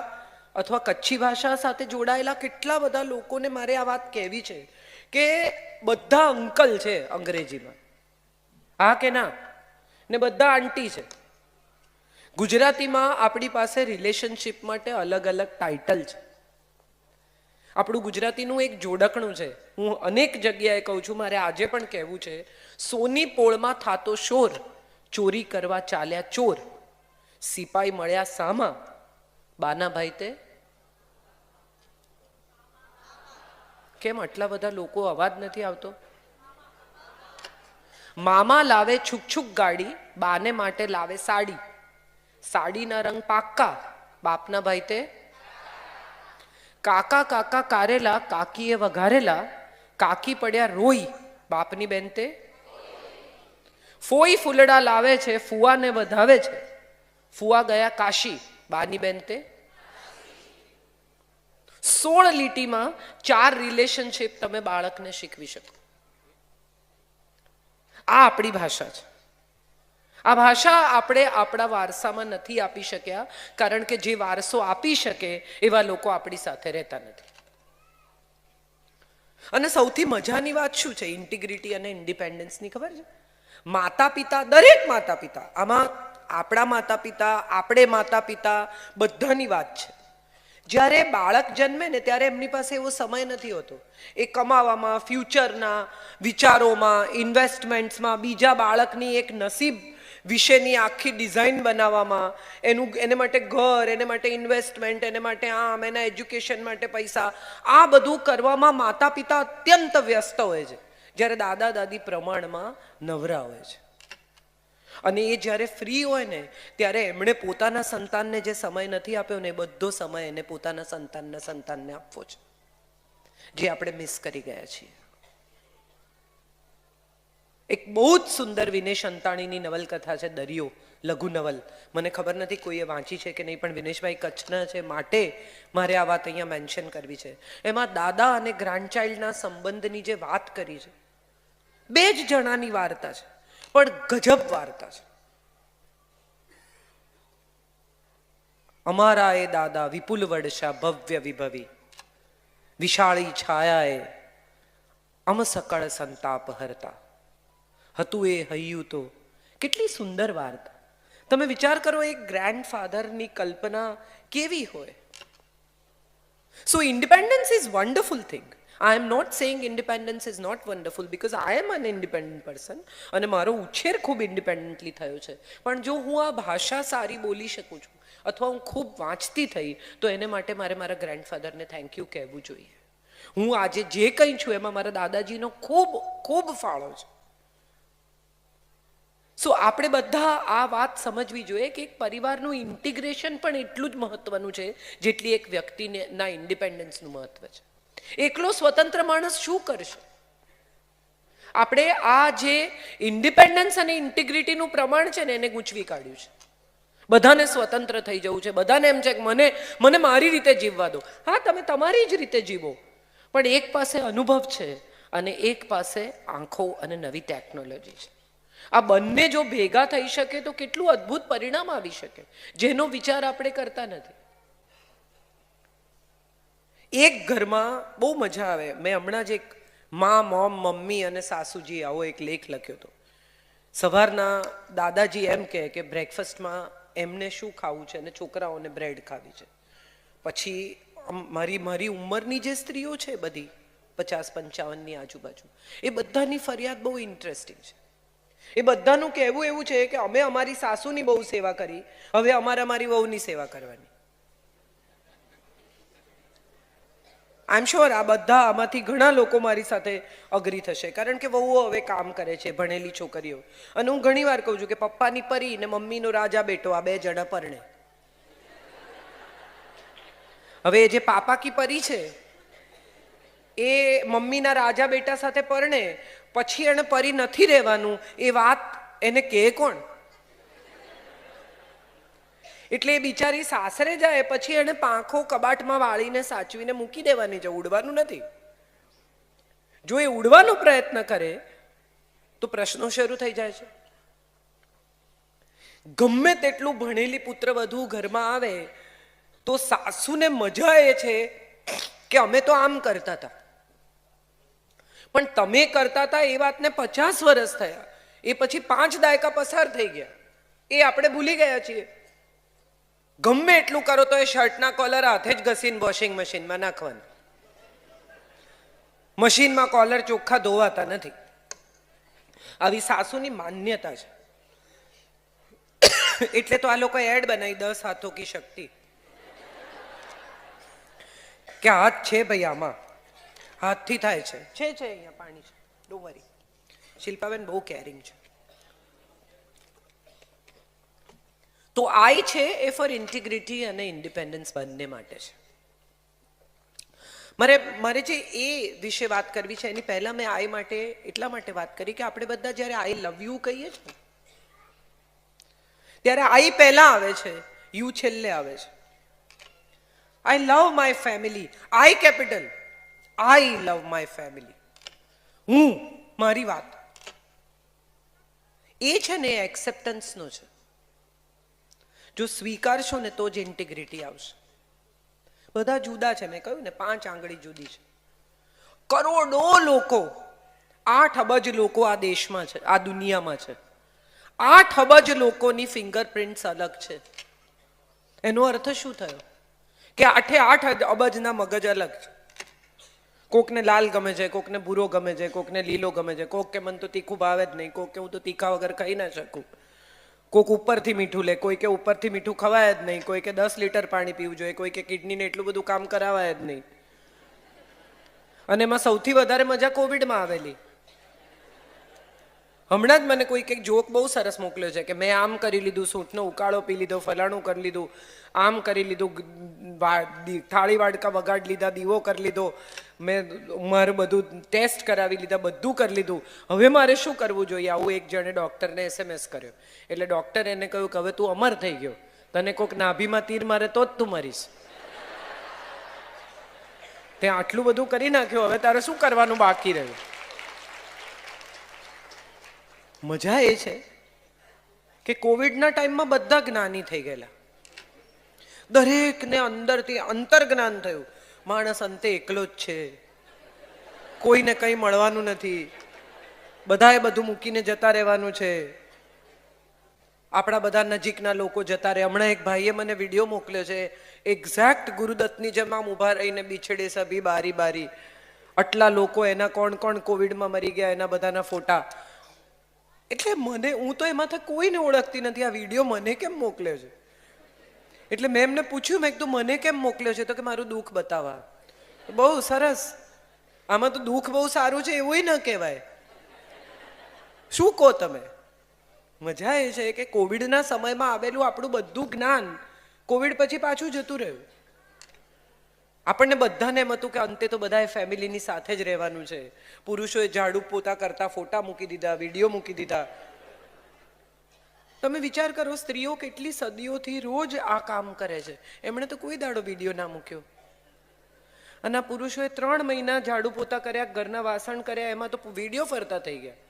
અથવા કચ્છી ભાષા સાથે જોડાયેલા કેટલા બધા લોકોને મારે આ વાત કહેવી છે કે બધા અંકલ છે અંગ્રેજીમાં, હા કે ના, ને બધા આંટી છે. ગુજરાતીમાં આપણી પાસે રિલેશનશિપ માટે અલગ અલગ ટાઇટલ છે. આપણું ગુજરાતીનું એક જોડકણું છે, હું અનેક જગ્યાએ કહું છું, મારે આજે પણ કહેવું છે. સોની પોળમાં થાતો શોર, ચોરી કરવા ચાલ્યા ચોર, સિપાઈ મળ્યા સામા, બાના ભાઈ તે. કેમ આટલા બધા લોકો અવાજ નથી આવતો? મામા લાવે છુક છુક ગાડી, બાને માટે લાવે સાડી, સાડીના રંગ પાક્કા, બાપના ભાઈ તે. કાકા કાકા કારેલા, કાકીએ વઘારેલા, કાકી પડ્યા રોઈ, બાપની બેન તે. ફોઈ ફૂલડા લાવે છે, ફુવાને વધાવે છે, ફુવા ગયા કાશી, બાની બેન તે. 16 લીટીમાં 4 રિલેશનશિપ તમે બાળકને શીખવી શકો. આ આપણી ભાષા છે. આ ભાષા આપણે આપણા વારસામાં નથી આપી શક્યા, કારણ કે જે વારસો આપી શકે એવા લોકો આપણી સાથે રહેતા નથી. અને સૌથી મજાની વાત શું છે ઇન્ટિગ્રિટી અને ઇન્ડિપેન્ડન્સની ખબર છે? માતા પિતા, દરેક માતા પિતા, આમાં આપણા માતા પિતા, આપણે માતા પિતા બધાની વાત છે. જ્યારે બાળક જન્મે ને ત્યારે એમની પાસે એવો સમય નથી હોતો. એ કમાવામાં, ફ્યુચરના વિચારોમાં, ઇન્વેસ્ટમેન્ટ્સમાં, બીજા બાળકની એક નસીબ વિશેની આખી ડિઝાઇન બનાવવામાં, એને માટે ઘર, એને માટે ઇન્વેસ્ટમેન્ટ, એને માટે આમ, એના એજ્યુકેશન માટે પૈસા, આ બધું કરવામાં માતા પિતા અત્યંત વ્યસ્ત હોય છે. જ્યારે દાદા દાદી પ્રમાણમાં નવરા હોય છે. અને એ જ્યારે ફ્રી હોય ને ત્યારે એમણે પોતાના સંતાનને જે સમય નથી આપ્યો ને એ બધો સમય એને પોતાના સંતાનને આપવો છે, જે આપણે મિસ કરી ગયા છીએ. એક બહુ જ સુંદર વિનેશ અંતાણીની નવલકથા છે દરિયો, લઘુ નવલ. મને ખબર નથી કોઈએ વાંચી છે કે નહીં, પણ વિનેશભાઈ કચ્છના છે માટે મારે આ વાત અહીંયા મેન્શન કરવી છે. એમાં દાદા અને ગ્રાન્ડચાઇલ્ડના સંબંધની જે વાત કરી છે, બે જ જણાની વાર્તા છે પણ ગજબ વાર્તા છે. અમારા એ દાદા વિપુલ વડશા ભવ્ય વિભવી, વિશાળી છાયાએ અમ સકળ સંતાપ હરતા, હતું એ હૈયું તો. કેટલી સુંદર વાર્તા. તમે વિચાર કરો એક ગ્રેન્ડફાધરની કલ્પના કેવી હોય. So independence is wonderful thing. I am not saying independence is not wonderful because I am an independent person અને મારો ઉછેર ખૂબ ઇન્ડિપેન્ડન્ટલી થયો છે. પણ જો હું આ ભાષા સારી બોલી શકું છું અથવા હું ખૂબ વાંચતી થઈ તો એને માટે મારે મારા ગ્રેન્ડફાધરને થેન્ક યુ કહેવું જોઈએ. હું આજે જે કંઈ છું એમાં મારા દાદાજીનો ખૂબ ખૂબ ફાળો છે. સો આપણે બધા આ વાત સમજવી જોઈએ કે એક પરિવારનું ઇન્ટિગ્રેશન પણ એટલું જ મહત્વનું છે જેટલી એક વ્યક્તિના ઇન્ડિપેન્ડન્સનું મહત્વ છે. એકલો સ્વતંત્ર માણસ શું કરશે? આપણે આ જે ઇન્ડિપેન્ડન્સ અને ઇન્ટિગ્રિટીનું પ્રમાણ છે ને એને ગૂંચવી કાઢ્યું છે. બધાને સ્વતંત્ર થઈ જવું છે, બધાને એમ છે કે મને મારી રીતે જીવવા દો. હા, તમે તમારી જ રીતે જીવો, પણ એક પાસે અનુભવ છે અને એક પાસે આંખો અને નવી ટેકનોલોજી છે. આ બંને જો ભેગા થઈ શકે તો કેટલું અદ્ભુત પરિણામ આવી શકે, જેનો વિચાર આપણે કરતા નથી. એક ઘરમાં બહુ મજા આવે. મેં હમણાં જ એક મોમ, મમ્મી અને સાસુજી આવો એક લેખ લખ્યો હતો. સવારના દાદાજી એમ કહે કે બ્રેકફાસ્ટમાં એમને શું ખાવું છે અને છોકરાઓને બ્રેડ ખાવી છે. પછી મારી ઉંમરની જે સ્ત્રીઓ છે બધી 50-55ની આજુબાજુ, એ બધાની ફરિયાદ બહુ ઇન્ટરેસ્ટિંગ છે. એ બધાનું કહેવું એવું છે કે અમે અમારી સાસુની બહુ સેવા કરી, હવે અમારે અમારી વહુની સેવા કરવાની. આઈ એમ શ્યોર આ બધા આમાંથી ઘણા લોકો મારી સાથે અગ્રી થશે, કારણ કે વહુઓ હવે કામ કરે છે, ભણેલી છોકરીઓ. અને હું ઘણી વાર કહું છું કે પપ્પાની પરી ને મમ્મીનો રાજા બેટો આ બે જણા પરણે. હવે જે પાપા કી પરી છે એ મમ્મીના રાજા બેટા સાથે પરણે, પછી એને પરી નથી રહેવાનું એ વાત એને કહે કોણ? એટલે એ બિચારી સાસરે જાય પછી એને પાંખો કબાટમાં વાળીને સાચવીને મૂકી દેવાની છે, ઉડવાનું નથી. જો એ ઉડવાનો પ્રયત્ન કરે તો પ્રશ્નો શરૂ થઈ જાય છે. ગમે તેટલું ભણેલી પુત્રવધુ ઘરમાં આવે તો સાસુને મજા એ છે કે અમે તો આમ કરતા હતા, પણ તમે કરતા હતા એ વાતને 50 વર્ષ થયા, એ પછી 5 દાયકા પસાર થઈ ગયા, એ આપણે ભૂલી ગયા છીએ. ગમે એટલું કરો તો એ શર્ટના કોલર હાથે જ ઘસીને વોશિંગ મશીનમાં નાખવાના. મશીનમાં કોલર ચોખ્ખા ધોવાતા નથી. આવી સાસુની માન્યતા છે. એટલે તો આ લોકો એડ બનાવી 10 હાથો કી શક્તિ, કે હાથ છે ભાઈ, આમાં હાથથી થાય છે. અહીંયા પાણી છે, ડોન્ટ વરી. શિલ્પાબેન બહુ કેરિંગ છે. તો આઈ છે એ ફોર ઇન્ટિગ્રિટી અને ઇન્ડિપેન્ડન્સ બંને માટે છે. મારે જે એ વિશે વાત કરવી છે એની પહેલા મેં આઈ માટે એટલા માટે વાત કરી કે આપણે બધા જ્યારે આઈ લવ યુ કહીએ છીએ ત્યારે આઈ પહેલા આવે છે, યુ છેલ્લે આવે છે. I love my family, I capital, I love my family. હું, મારી વાત એ છે ને એ એક્સેપ્ટન્સનો છે. જો સ્વીકારશો ને તો જ ઇન્ટિગ્રિટી આવશે. બધા જુદા છે, મેં કહ્યું ને 5 આંગળી જુદી છે. કરોડો લોકો, 8 અબજ લોકો આ દેશમાં છે, આ દુનિયામાં છે. 8 અબજ લોકોની ફિંગરપ્રિન્ટ્સ અલગ છે. એનો અર્થ શું થયો? કે 8 અબજના મગજ અલગ છે. કોકને લાલ ગમે છે, કોકને ભૂરો ગમે છે, કોકને લીલો ગમે છે, કોક કે મને તો તીખું ભાવે જ નહીં, કોક કે હું તો તીખા વગર ખાઈ ના શકું, કોક ઉપરથી મીઠું લે, કોઈ કે ઉપરથી મીઠું ખવાય જ નહીં, કોઈ કે 10 લીટર પાણી પીવું જોઈએ, કોઈ કે કિડનીને એટલું બધું કામ કરાવાય જ નહીં. અને એમાં સૌથી વધારે મજા કોવિડમાં આવેલી. હમણાં જ મને કોઈ કંઈક જોક બહુ સરસ મોકલ્યો છે કે મેં આમ કરી લીધું, સૂંઠનો ઉકાળો પી લીધો, ફલાણું કરી લીધું, આમ કરી લીધું, થાળી વાડકા વગાડી લીધા, દીવો કરી લીધો, મેં મારું બધું ટેસ્ટ કરાવી લીધા, બધું કરી લીધું, હવે મારે શું કરવું જોઈએ? આવું એક જણે ડૉક્ટરને SMS કર્યો. એટલે ડૉક્ટરે એને કહ્યું કે હવે તું અમર થઈ ગયો, તને કોઈક નાભીમાં તીર મારે તો જ તું મરીશ. તે આટલું બધું કરી નાખ્યું, હવે તારે શું કરવાનું બાકી રહ્યું? મજા એ છે કે કોવિડના ટાઈમમાં બધા જ્ઞાની થઈ ગયેલા, દરેકને અંદરથી અંતર્જ્ઞાન થયું. માણસ અંતે એકલો જ છે, કોઈને કંઈ મળવાનું નથી, બધાએ બધું મૂકીને જતા રહેવાનું છે, આપણા બધા નજીકના લોકો જતા રહે. હમણાં એક ભાઈએ મને વિડીયો મોકલ્યો છે, એક્ઝેક્ટ ગુરુદત્તની જેમ આમ ઊભા રહીને બિછડે સભી બારી બારી, આટલા લોકો, એના કોણ કોણ કોવિડમાં મરી ગયા, એના બધાના ફોટા. એટલે મને, હું તો એમાંથી કોઈને ઓળખતી નથી, આ વિડીયો મને કેમ મોકલ્યો છે? એટલે મેં એમને પૂછ્યું, મેં કીધું મને કેમ મોકલ્યો છે? તો કે મારું દુઃખ બતાવવા. બહુ સરસ, આમાં તો દુઃખ બહુ સારું છે એવું ન કહેવાય. શું કહો તમે? મજા એ છે કે કોવિડના સમયમાં આવેલું આપણું બધું જ્ઞાન કોવિડ પછી પાછું જતું રહ્યું. આપણને બધાને એમ હતું કે અંતે તો બધાએ ફેમિલીની સાથે જ રહેવાનું છે. પુરુષોએ ઝાડુ પોતા કરતા ફોટા મૂકી દીધા, વિડીયો મૂકી દીધા. તમે વિચાર કરો, સ્ત્રીઓ કેટલી સદીઓથી રોજ આ કામ કરે છે, એમણે તો કોઈ દાડો વિડીયો ના મૂક્યો. અને આ પુરુષોએ 3 મહિના ઝાડુ પોતા કર્યા, ઘરના વાસણ કર્યા, એમાં તો વિડીયો ફરતા થઈ ગયા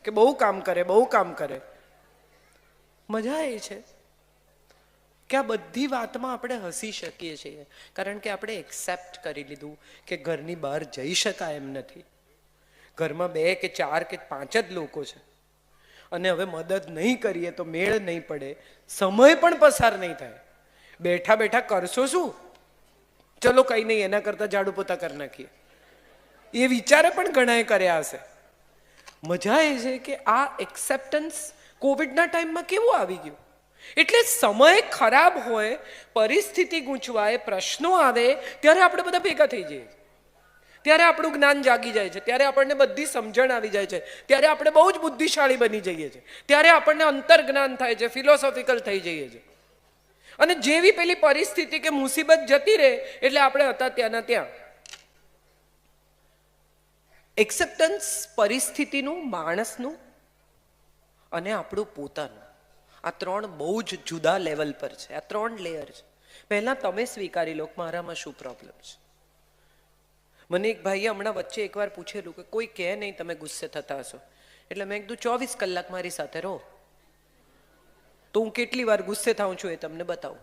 કે બહુ કામ કરે, બહુ કામ કરે. મજા એ છે કે આ બધી વાતમાં આપણે હસી શકીએ છીએ, કારણ કે આપણે એક્સેપ્ટ કરી લીધું કે ઘરની બહાર જઈ શકાય એમ નથી. ઘરમાં 2 કે 4 કે 5 જ લોકો છે, અને હવે મદદ નહીં કરીએ તો મેળ નહીં પડે, સમય પણ પસાર નહીં થાય. બેઠા બેઠા કરશો શું? ચલો કંઈ નહીં, એના કરતા ઝાડુ પોતા કરી નાખીએ, એ વિચારે પણ ઘણાએ કર્યા હશે. મજા એ છે કે આ એક્સેપ્ટન્સ કોવિડના ટાઈમમાં કેવું આવી ગયું. એટલે સમય ખરાબ હોય, પરિસ્થિતિ ગૂંચવાય, પ્રશ્નો આવે, ત્યારે આપણે બધા ભેગા થઈ જઈએ, ત્યારે આપણું જ્ઞાન જાગી જાય છે, ત્યારે આપણને બધી સમજણ આવી જાય છે, ત્યારે આપણે બહુ જ બુદ્ધિશાળી બની જઈએ છીએ, ત્યારે આપણને અંતર્જ્ઞાન થાય છે, ફિલોસોફિકલ થઈ જઈએ છીએ. અને જેવી પેલી પરિસ્થિતિ કે મુસીબત જતી રહે એટલે આપણે હતા ત્યાંના ત્યાં. એક્સેપ્ટન્સ પરિસ્થિતિનું, માણસનું અને આપણું પોતાનું, આ 3 બહુ જ જુદા લેવલ પર છે. આ 3 લેયર છે. પહેલા તમે સ્વીકારી લો મારામાં શું પ્રોબ્લેમ છે. મને એક ભાઈએ હમણાં વચ્ચે એકવાર પૂછેલું કે કોઈ કહે નહીં તમે ગુસ્સે થતા હશો, એટલે મેં કીધું 24 કલાક મારી સાથે રહો તો હું કેટલી વાર ગુસ્સે થાઉં છું એ તમને બતાવું.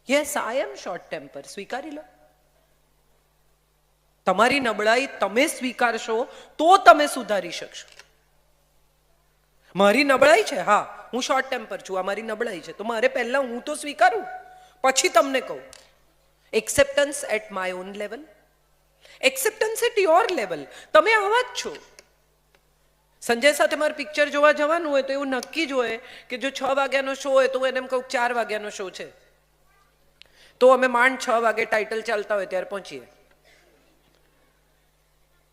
યસ, આઈ એમ શોર્ટ ટેમ્પર, સ્વીકારી લો. તમારી નબળાઈ તમે સ્વીકારશો તો તમે સુધારી શકશો. મારી નબળાઈ છે, હા હું શોર્ટ ટેમ્પર છું, આ મારી નબળાઈ છે, તો મારે પહેલા હું તો સ્વીકારું, પછી તમને કહું. Acceptance at my own level, acceptance at your level. તમે આવા જ છો. સંજય સાથે મારે પિક્ચર જોવા જવાનું હોય તો એવું નક્કી જ હોય કે જો 6 વાગ્યાનો શો હોય તો હું એને એમ કહું 4 વાગ્યાનો શો છે, તો અમે માંડ 6 વાગે ટાઇટલ ચાલતા હોય ત્યારે પહોંચીએ.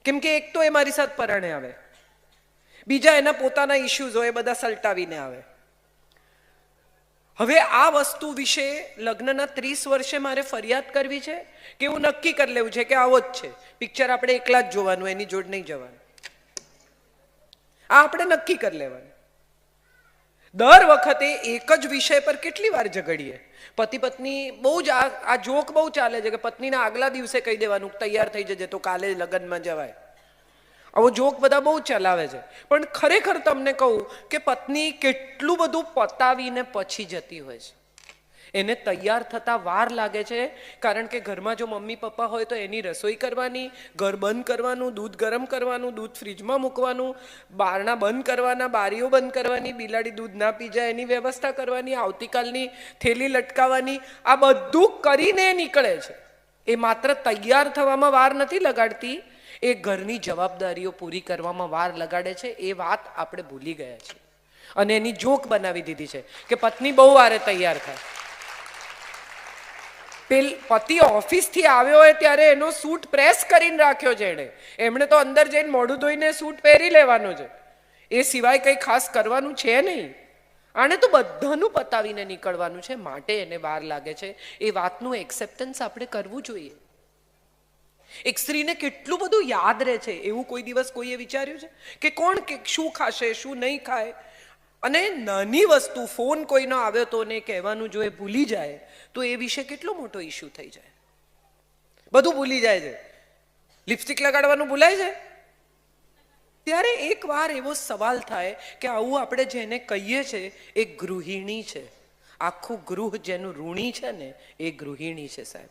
કેમ કે એક તો એ મારી સાથે પરાણે આવે, બીજા એના પોતાના ઇશ્યુઝ હોય, બધા સલટાવીને આવે. હવે આ વસ્તુ વિશે લગ્નના 30 વર્ષે મારે ફરિયાદ કરવી છે કે એવું નક્કી કરી લેવું છે કે આવો જ છે, પિક્ચર આપણે એકલા જ જોવાનું, એની જોડ નહીં જવાનું. આ આપણે નક્કી કરી લેવાનું. દર વખતે એક જ વિષય પર કેટલી વાર ઝઘડીએ. પતિ પત્ની બહુ જ આ જોક બહુ ચાલે છે કે પત્નીના આગલા દિવસે કહી દેવાનું તૈયાર થઈ જજે તો કાલે લગ્નમાં જવાય. આવો જોક બધા બહુ ચલાવે છે, પણ ખરેખર તમને કહું કે પત્ની કેટલું બધું પતાવીને પછી જતી હોય છે. એને તૈયાર થતા વાર લાગે છે, કારણ કે ઘરમાં જો મમ્મી પપ્પા હોય તો એની રસોઈ કરવાની, ઘર બંધ કરવાનું, દૂધ ગરમ કરવાનું, દૂધ ફ્રીજમાં મૂકવાનું, બારણા બંધ કરવાના, બારીઓ બંધ કરવાની, બિલાડી દૂધ ના પી જાય એની વ્યવસ્થા કરવાની, આવતીકાલની થેલી લટકાવવાની, આ બધું કરીને નીકળે છે. એ માત્ર તૈયાર થવામાં વાર નથી લગાડતી, એ ઘરની જવાબદારીઓ પૂરી કરવામાં વાર લગાડે છે. એ વાત આપણે ભૂલી ગયા છીએ અને એની જોક બનાવી દીધી છે કે પત્ની બહુ વારે તૈયાર થાય. પતિ ઓફિસથી આવ્યો હોય ત્યારે એનો સૂટ પ્રેસ કરીને રાખ્યો છે એણે. એમણે તો અંદર જઈને મોઢું ધોઈને સૂટ પહેરી લેવાનો છે, એ સિવાય કંઈ ખાસ કરવાનું છે નહીં. આને તો બધાનું પતાવીને નીકળવાનું છે, માટે એને વાર લાગે છે. એ વાતનું એક્સેપ્ટન્સ આપણે કરવું જોઈએ. એક સ્ત્રીને કેટલું બધું યાદ રહે છે એવું કોઈ દિવસ કોઈએ વિચાર્યું છે કે કોણ શું ખાશે, શું નહીં ખાય? અને નાની વસ્તુ, ફોન કોઈનો આવ્યો તો ને કહેવાનું જો એ ભૂલી જાય તો એ વિશે કેટલો મોટો ઇશ્યુ થઈ જાય. બધું ભૂલી જાય છે, લિપસ્ટિક લગાડવાનું ભૂલાય છે. ત્યારે એક વાર એવો સવાલ થાય કે આવું આપણે જેને કહીએ છે એ ગૃહિણી છે. આખું ગૃહ જેનું ઋણી છે ને એ ગૃહિણી છે સાહેબ.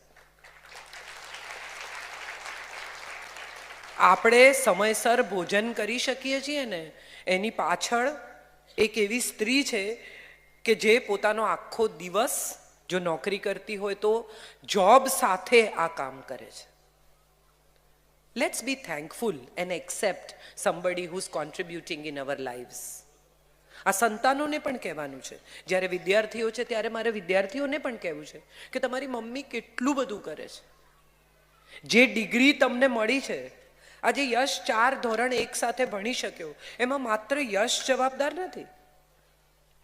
આપણે સમયસર ભોજન કરી શકીએ છીએ ને એની પાછળ એક એવી સ્ત્રી છે કે જે પોતાનો આખો દિવસ જો નોકરી કરતી હોય તો જોબ સાથે આ કામ કરે છે. Let's be thankful and accept somebody who's contributing in our lives. આ સંતાનોને પણ કહેવાનું છે. જ્યારે વિદ્યાર્થીઓ છે ત્યારે મારે વિદ્યાર્થીઓને પણ કહેવું છે કે તમારી મમ્મી કેટલું બધું કરે છે. જે ડિગ્રી તમને મળી છે, આજે યશ 4 ધોરણ એક સાથે ભણી શક્યો, એમાં માત્ર યશ જવાબદાર નથી.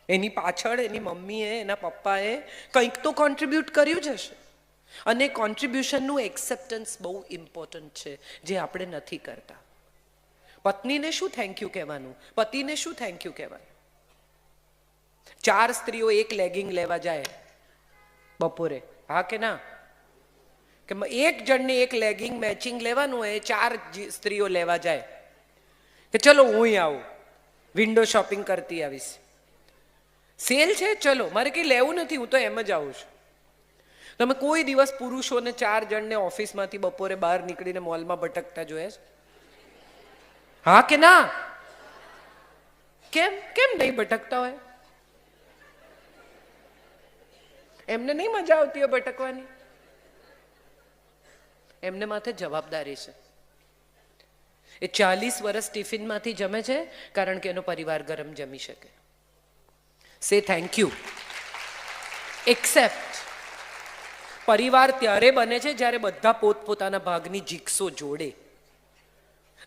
એની પાછળ એની મમ્મીએ, એના પપ્પાએ કંઈક તો કોન્ટ્રીબ્યુટ કર્યું જ હશે. અને કોન્ટ્રીબ્યુશનનું એક્સેપ્ટન્સ બહુ ઇમ્પોર્ટન્ટ છે, જે આપણે નથી કરતા. પત્નીને શું થેન્ક યુ કહેવાનું, પતિને શું થેન્ક યુ કહેવાનું? 4 સ્ત્રીઓ એક લેગિંગ લેવા જાય બપોરે, હા કે ના? કે એક જણને એક લેગિંગ મેચિંગ લેવાનું હોય, 4 સ્ત્રીઓ લેવા જાય કે ચલો હું આવું, વિન્ડો શોપિંગ કરતી આવીશ, સેલ છે, ચલો મારે કંઈ લેવું નથી, હું તો એમ જ આવું છું. તમે કોઈ દિવસ પુરુષોને 4 જણને ઓફિસમાંથી બપોરે બહાર નીકળીને મોલમાં ભટકતા જોયા છે? હા કે ના? કેમ કેમ નહીં ભટકતા હોય? એમને નહીં મજા આવતી હોય ભટકવાની? એમને માથે જવાબદારી છે. એ 40 વર્ષ ટિફિનમાંથી જમે છે કારણ કે એનો પરિવાર ગરમ જમી શકે. સે થેન્ક યુ, એક્સેપ્ટ. પરિવાર ત્યારે બને છે જ્યારે બધા પોતપોતાના ભાગની જીક્સો જોડે.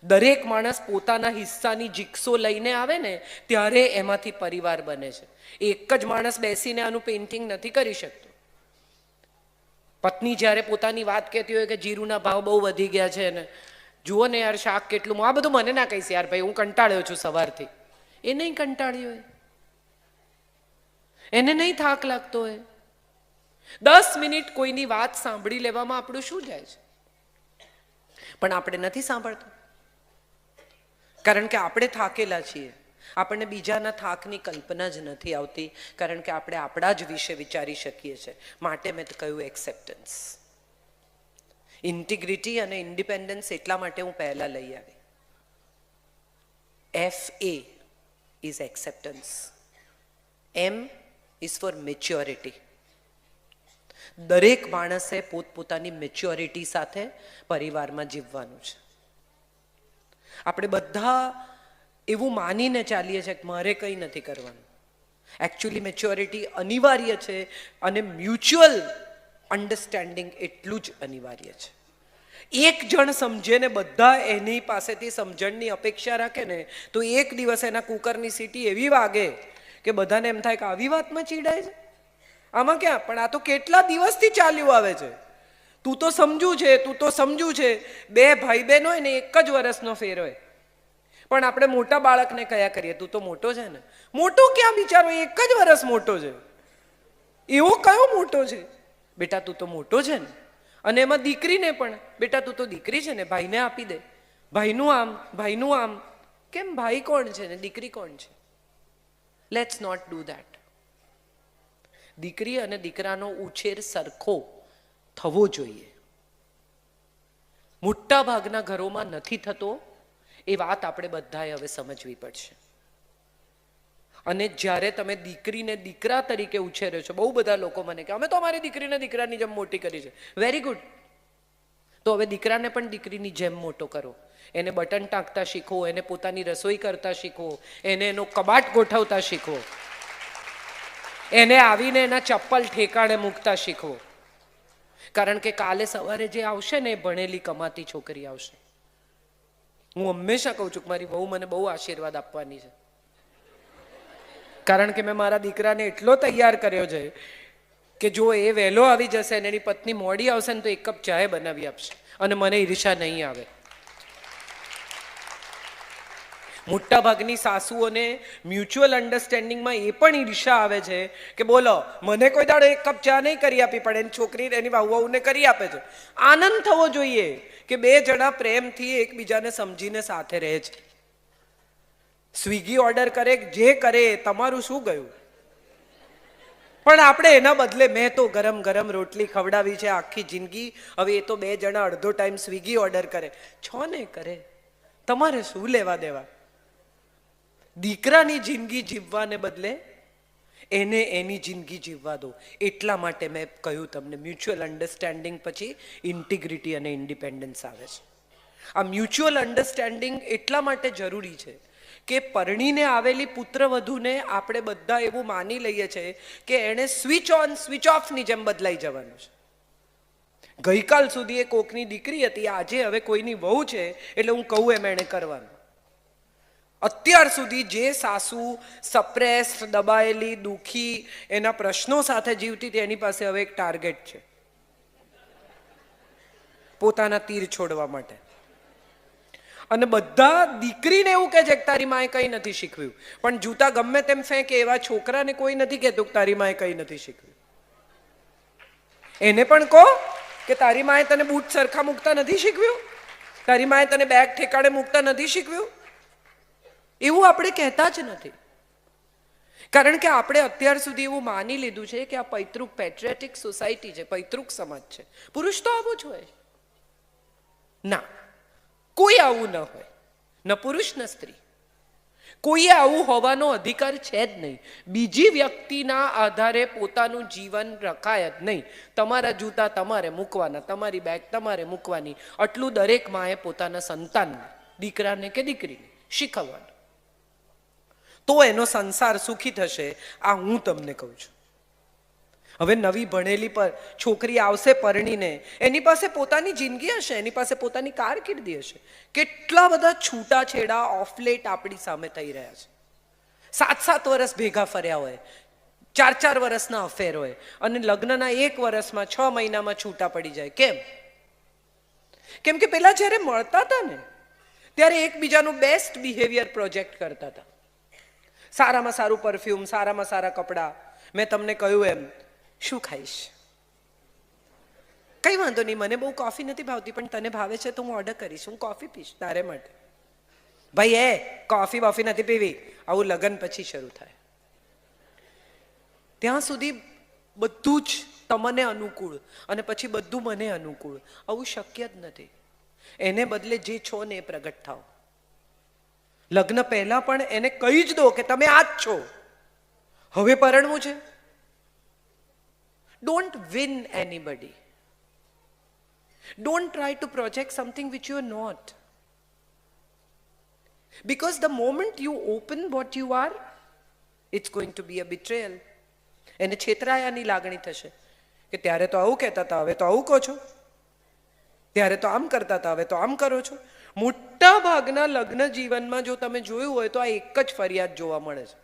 દરેક માણસ પોતાના હિસ્સાની જીક્સો લઈને આવે ને ત્યારે એમાંથી પરિવાર બને છે. એક જ માણસ બેસીને આનું પેઇન્ટિંગ નથી કરી શકતો. પત્ની જ્યારે પોતાની વાત કહેતી હોય કે જીરુના ભાવ બહુ વધી ગયા છે ને જુઓ ને યાર શાક કેટલું, આ બધું મને ના કહીશ યાર ભાઈ, હું કંટાળ્યો છું સવારથી. એ નહીં કંટાળ્યો હોય, એને નહીં થાક લાગતો હોય. 10 મિનિટ કોઈની વાત સાંભળી લેવામાં આપણું શું જાય છે? પણ આપણે નથી સાંભળતા કારણ કે આપણે થાકેલા છીએ. આપણને બીજાના થાકની કલ્પના જ નથી આવતી કારણ કે આપણે આપણા જ વિશે વિચારી શકીએ છીએ. માટે મેં કહ્યું એક્સેપ્ટન્સ. ઇન્ટિગ્રિટી અને ઇન્ડિપેન્ડન્સ એટલા માટે હું પહેલા લઈ આવી. FA is acceptance, M is four maturity. દરેક માણસે પોતપોતાની મેચ્યોરિટી સાથે પરિવારમાં જીવવાનું છે. આપણે બધા એવું માનીને ચાલીએ છીએ કે મારે કંઈ નથી કરવાનું. એકચ્યુઅલી મેચ્યોરિટી અનિવાર્ય છે અને મ્યુચ્યુઅલ અન્ડરસ્ટેન્ડિંગ એટલું જ અનિવાર્ય છે. એક જણ સમજે ને બધા એની પાસેથી સમજણની અપેક્ષા રાખે ને તો એક દિવસ એના કુકરની સીટી એવી વાગે કે બધાને એમ થાય કે આવી વાતમાં ચીડાય છે, આમાં ક્યાં? પણ આ તો કેટલા દિવસથી ચાલ્યું આવે છે. તું તો સમજુ છે, તું તો સમજુ છે. 2 ભાઈ બહેન હોય ને 1 જ વર્ષનો ફેર હોય, પણ આપણે મોટા બાળકને કયા કરીએ તું તો મોટો છે ને. મોટો ક્યાં બિચારો, 1 જ વર્ષ મોટો છે. એવો કયો મોટો છે? બેટા તું તો મોટો છે ને. અને એમાં દીકરીને પણ બેટા તું તો દીકરી છે ને, ભાઈને આપી દે. ભાઈનું આમ, ભાઈનું આમ. કેમ? ભાઈ કોણ છે ને દીકરી કોણ છે? Let's not do that. દીકરી અને દીકરાનો ઉછેર સરખો થવો જોઈએ. મોટા ભાગના ઘરોમાં નથી થતો, એ વાત આપણે બધાએ હવે સમજવી પડશે. અને જ્યારે તમે દીકરીને દીકરા તરીકે ઉછેર્યો છો, બહુ બધા લોકો મને કહે અમે તો અમારી દીકરીને દીકરાની જેમ મોટી કરી છે. Very good. તો હવે દીકરાને પણ દીકરીની જેમ મોટો કરો. એને બટન ટાંકતા શીખો, એને પોતાની રસોઈ કરતા શીખો, એને એનો કબાટ ગોઠવતા શીખો, એને આવીને એના ચપ્પલ ઠેકાણે મૂકતા શીખો. કારણ કે કાલે સવારે જે આવશે ને એ ભણેલી કમાતી છોકરી આવશે. હું હંમેશા કહું છું કે મારી બહુ મને બહુ આશીર્વાદ આપવાની છે, કારણ કે મેં મારા દીકરાને એટલો તૈયાર કર્યો છે કે જો એ વહેલો આવી જશે ને એની પત્ની મોડી આવશે ને તો એક કપ ચાય બનાવી આપશે અને મને ઈર્ષા નહીં આવે. મોટા ભાગની સાસુઓને મ્યુચ્યુઅલ અન્ડરસ્ટેન્ડિંગમાં એ પણ ઈર્ષા આવે છે કે બોલો મને કોઈ દાડો એક કપ ચા નહીં કરી આપી, પણ એની છોકરી એની વહુને કરી આપે છે. આનંદ થવો જોઈએ કે બે જણા પ્રેમથી એકબીજાને સમજીને સાથે રહે છે. સ્વિગી ઓર્ડર કરે, જે કરે, તમારું શું ગયું? પણ આપણે એના બદલે મેં તો ગરમ ગરમ રોટલી ખવડાવી છે આખી જિંદગી, હવે એ તો બે જણા અડધો ટાઈમ સ્વિગી ઓર્ડર કરે, છો ને કરે, તમારે શું લેવા દેવા? દીકરાની જિંદગી જીવવાને બદલે એને એની જિંદગી જીવવા દો. એટલા માટે મેં કહ્યું તમને મ્યુચ્યુઅલ અન્ડરસ્ટેન્ડિંગ પછી ઇન્ટિગ્રિટી અને ઇન્ડિપેન્ડન્સ આવે છે. આ મ્યુચ્યુઅલ અન્ડરસ્ટેન્ડિંગ એટલા માટે જરૂરી છે કે પરણીને આવેલી પુત્રવધૂને આપણે બધા એવું માની લઈએ છીએ કે એણે સ્વિચ ઓન સ્વિચ ઓફની જેમ બદલાઈ જવાનું છે. ગઈકાલ સુધી એ કોકની દીકરી હતી, આજે હવે કોઈની વહુ છે એટલે હું કહું એમ એણે કરવાનું. અત્યાર સુધી જે સાસુ સપ્રેસ્ડ, દબાયેલી, દુઃખી, એના પ્રશ્નો સાથે જીવતી હતી, એની પાસે હવે એક ટાર્ગેટ છે પોતાના તીર છોડવા માટે. અને બધા દીકરીને એવું કહે છે કે તારી માએ કંઈ નથી શીખવ્યું, પણ જૂતા ગમે તેમ ફેંકે એવા છોકરાને કોઈ નથી કહેતું કે તારી માએ કંઈ નથી શીખવ્યું. એને પણ કહો કે તારી માએ તને બૂટ સરખા મૂકતા નથી શીખવ્યું, તારી માએ તને બેગ ઠેકાણે મૂકતા નથી શીખવ્યું. એવું આપણે કહેતા જ નથી, કારણ કે આપણે અત્યાર સુધી એવું માની લીધું છે કે આ પૈતૃક પેટ્રિયોટિક સોસાયટી છે, પૈતૃક સમાજ છે, પુરુષ તો આવું જ હોય. ના, કોઈ આવું ન હોય, ન પુરુષ ન સ્ત્રી. કોઈએ આવું હોવાનો અધિકાર છે જ નહીં. બીજી વ્યક્તિના આધારે પોતાનું જીવન રખાય જ નહીં. તમારા જૂતા તમારે મૂકવાના, તમારી બેગ તમારે મૂકવાની, આટલું દરેક માએ પોતાના સંતાનને, દીકરાને કે દીકરીને શીખવવાનું. તો એનો સંસાર સુખી થશે. આ હું તમને કહું છું. હવે નવી ભણેલી પર છોકરી આવશે પરણીને, એની પાસે પોતાની જિંદગી હશે, એની પાસે પોતાની કારકિર્દી હશે. કેટલા બધા છૂટાછેડા ઓફલેટ આપણી સામે થઈ રહ્યા છે. 7-7 વર્ષ ભેગા ફર્યા હોય, 4-4 વર્ષના અફેર હોય, અને લગ્નના 1 વર્ષમાં 6 મહિનામાં છૂટા પડી જાય. કેમ? કેમ કે પેલા જ્યારે મળતા હતા ને ત્યારે એકબીજાનું બેસ્ટ બિહેવિયર પ્રોજેક્ટ કરતા હતા. સારામાં સારું પરફ્યુમ, સારામાં સારા કપડાં. મેં તમને કહ્યું એમ, શું ખાઈશ? કઈ વાંધો નહીં, મને બહુ કોફી નથી ભાવતી, પણ તને ભાવે છે તો હું ઓર્ડર કરીશ, હું કોફી પીશ તારે માટે. ભાઈ કોફી બોફી નથી પીવી, આવું લગ્ન પછી શરૂ થાય. ત્યાં સુધી બધું જ તમને અનુકૂળ અને પછી બધું મને અનુકૂળ, આવું શક્ય જ નથી. એને બદલે જે છો ને એ પ્રગટ થાઓ. લગ્ન પહેલા પણ એને કહી જ દો કે તમે આ જ છો, હવે પરણવું છે. Don't win anybody. Don't try to project something which you are not. Because the moment you open what you are, it's going to be a betrayal. એને છેતરાયાની લાગણી થશે કે ત્યારે તો આવું કહેતા હતા, હવે તો આવું કહો છો, ત્યારે તો આમ કરતા હતા, હવે તો આમ કરો છો. મોટા ભાગના લગ્ન જીવનમાં જો તમે જોયું હોય તો આ એક જ ફરિયાદ જોવા મળે છે.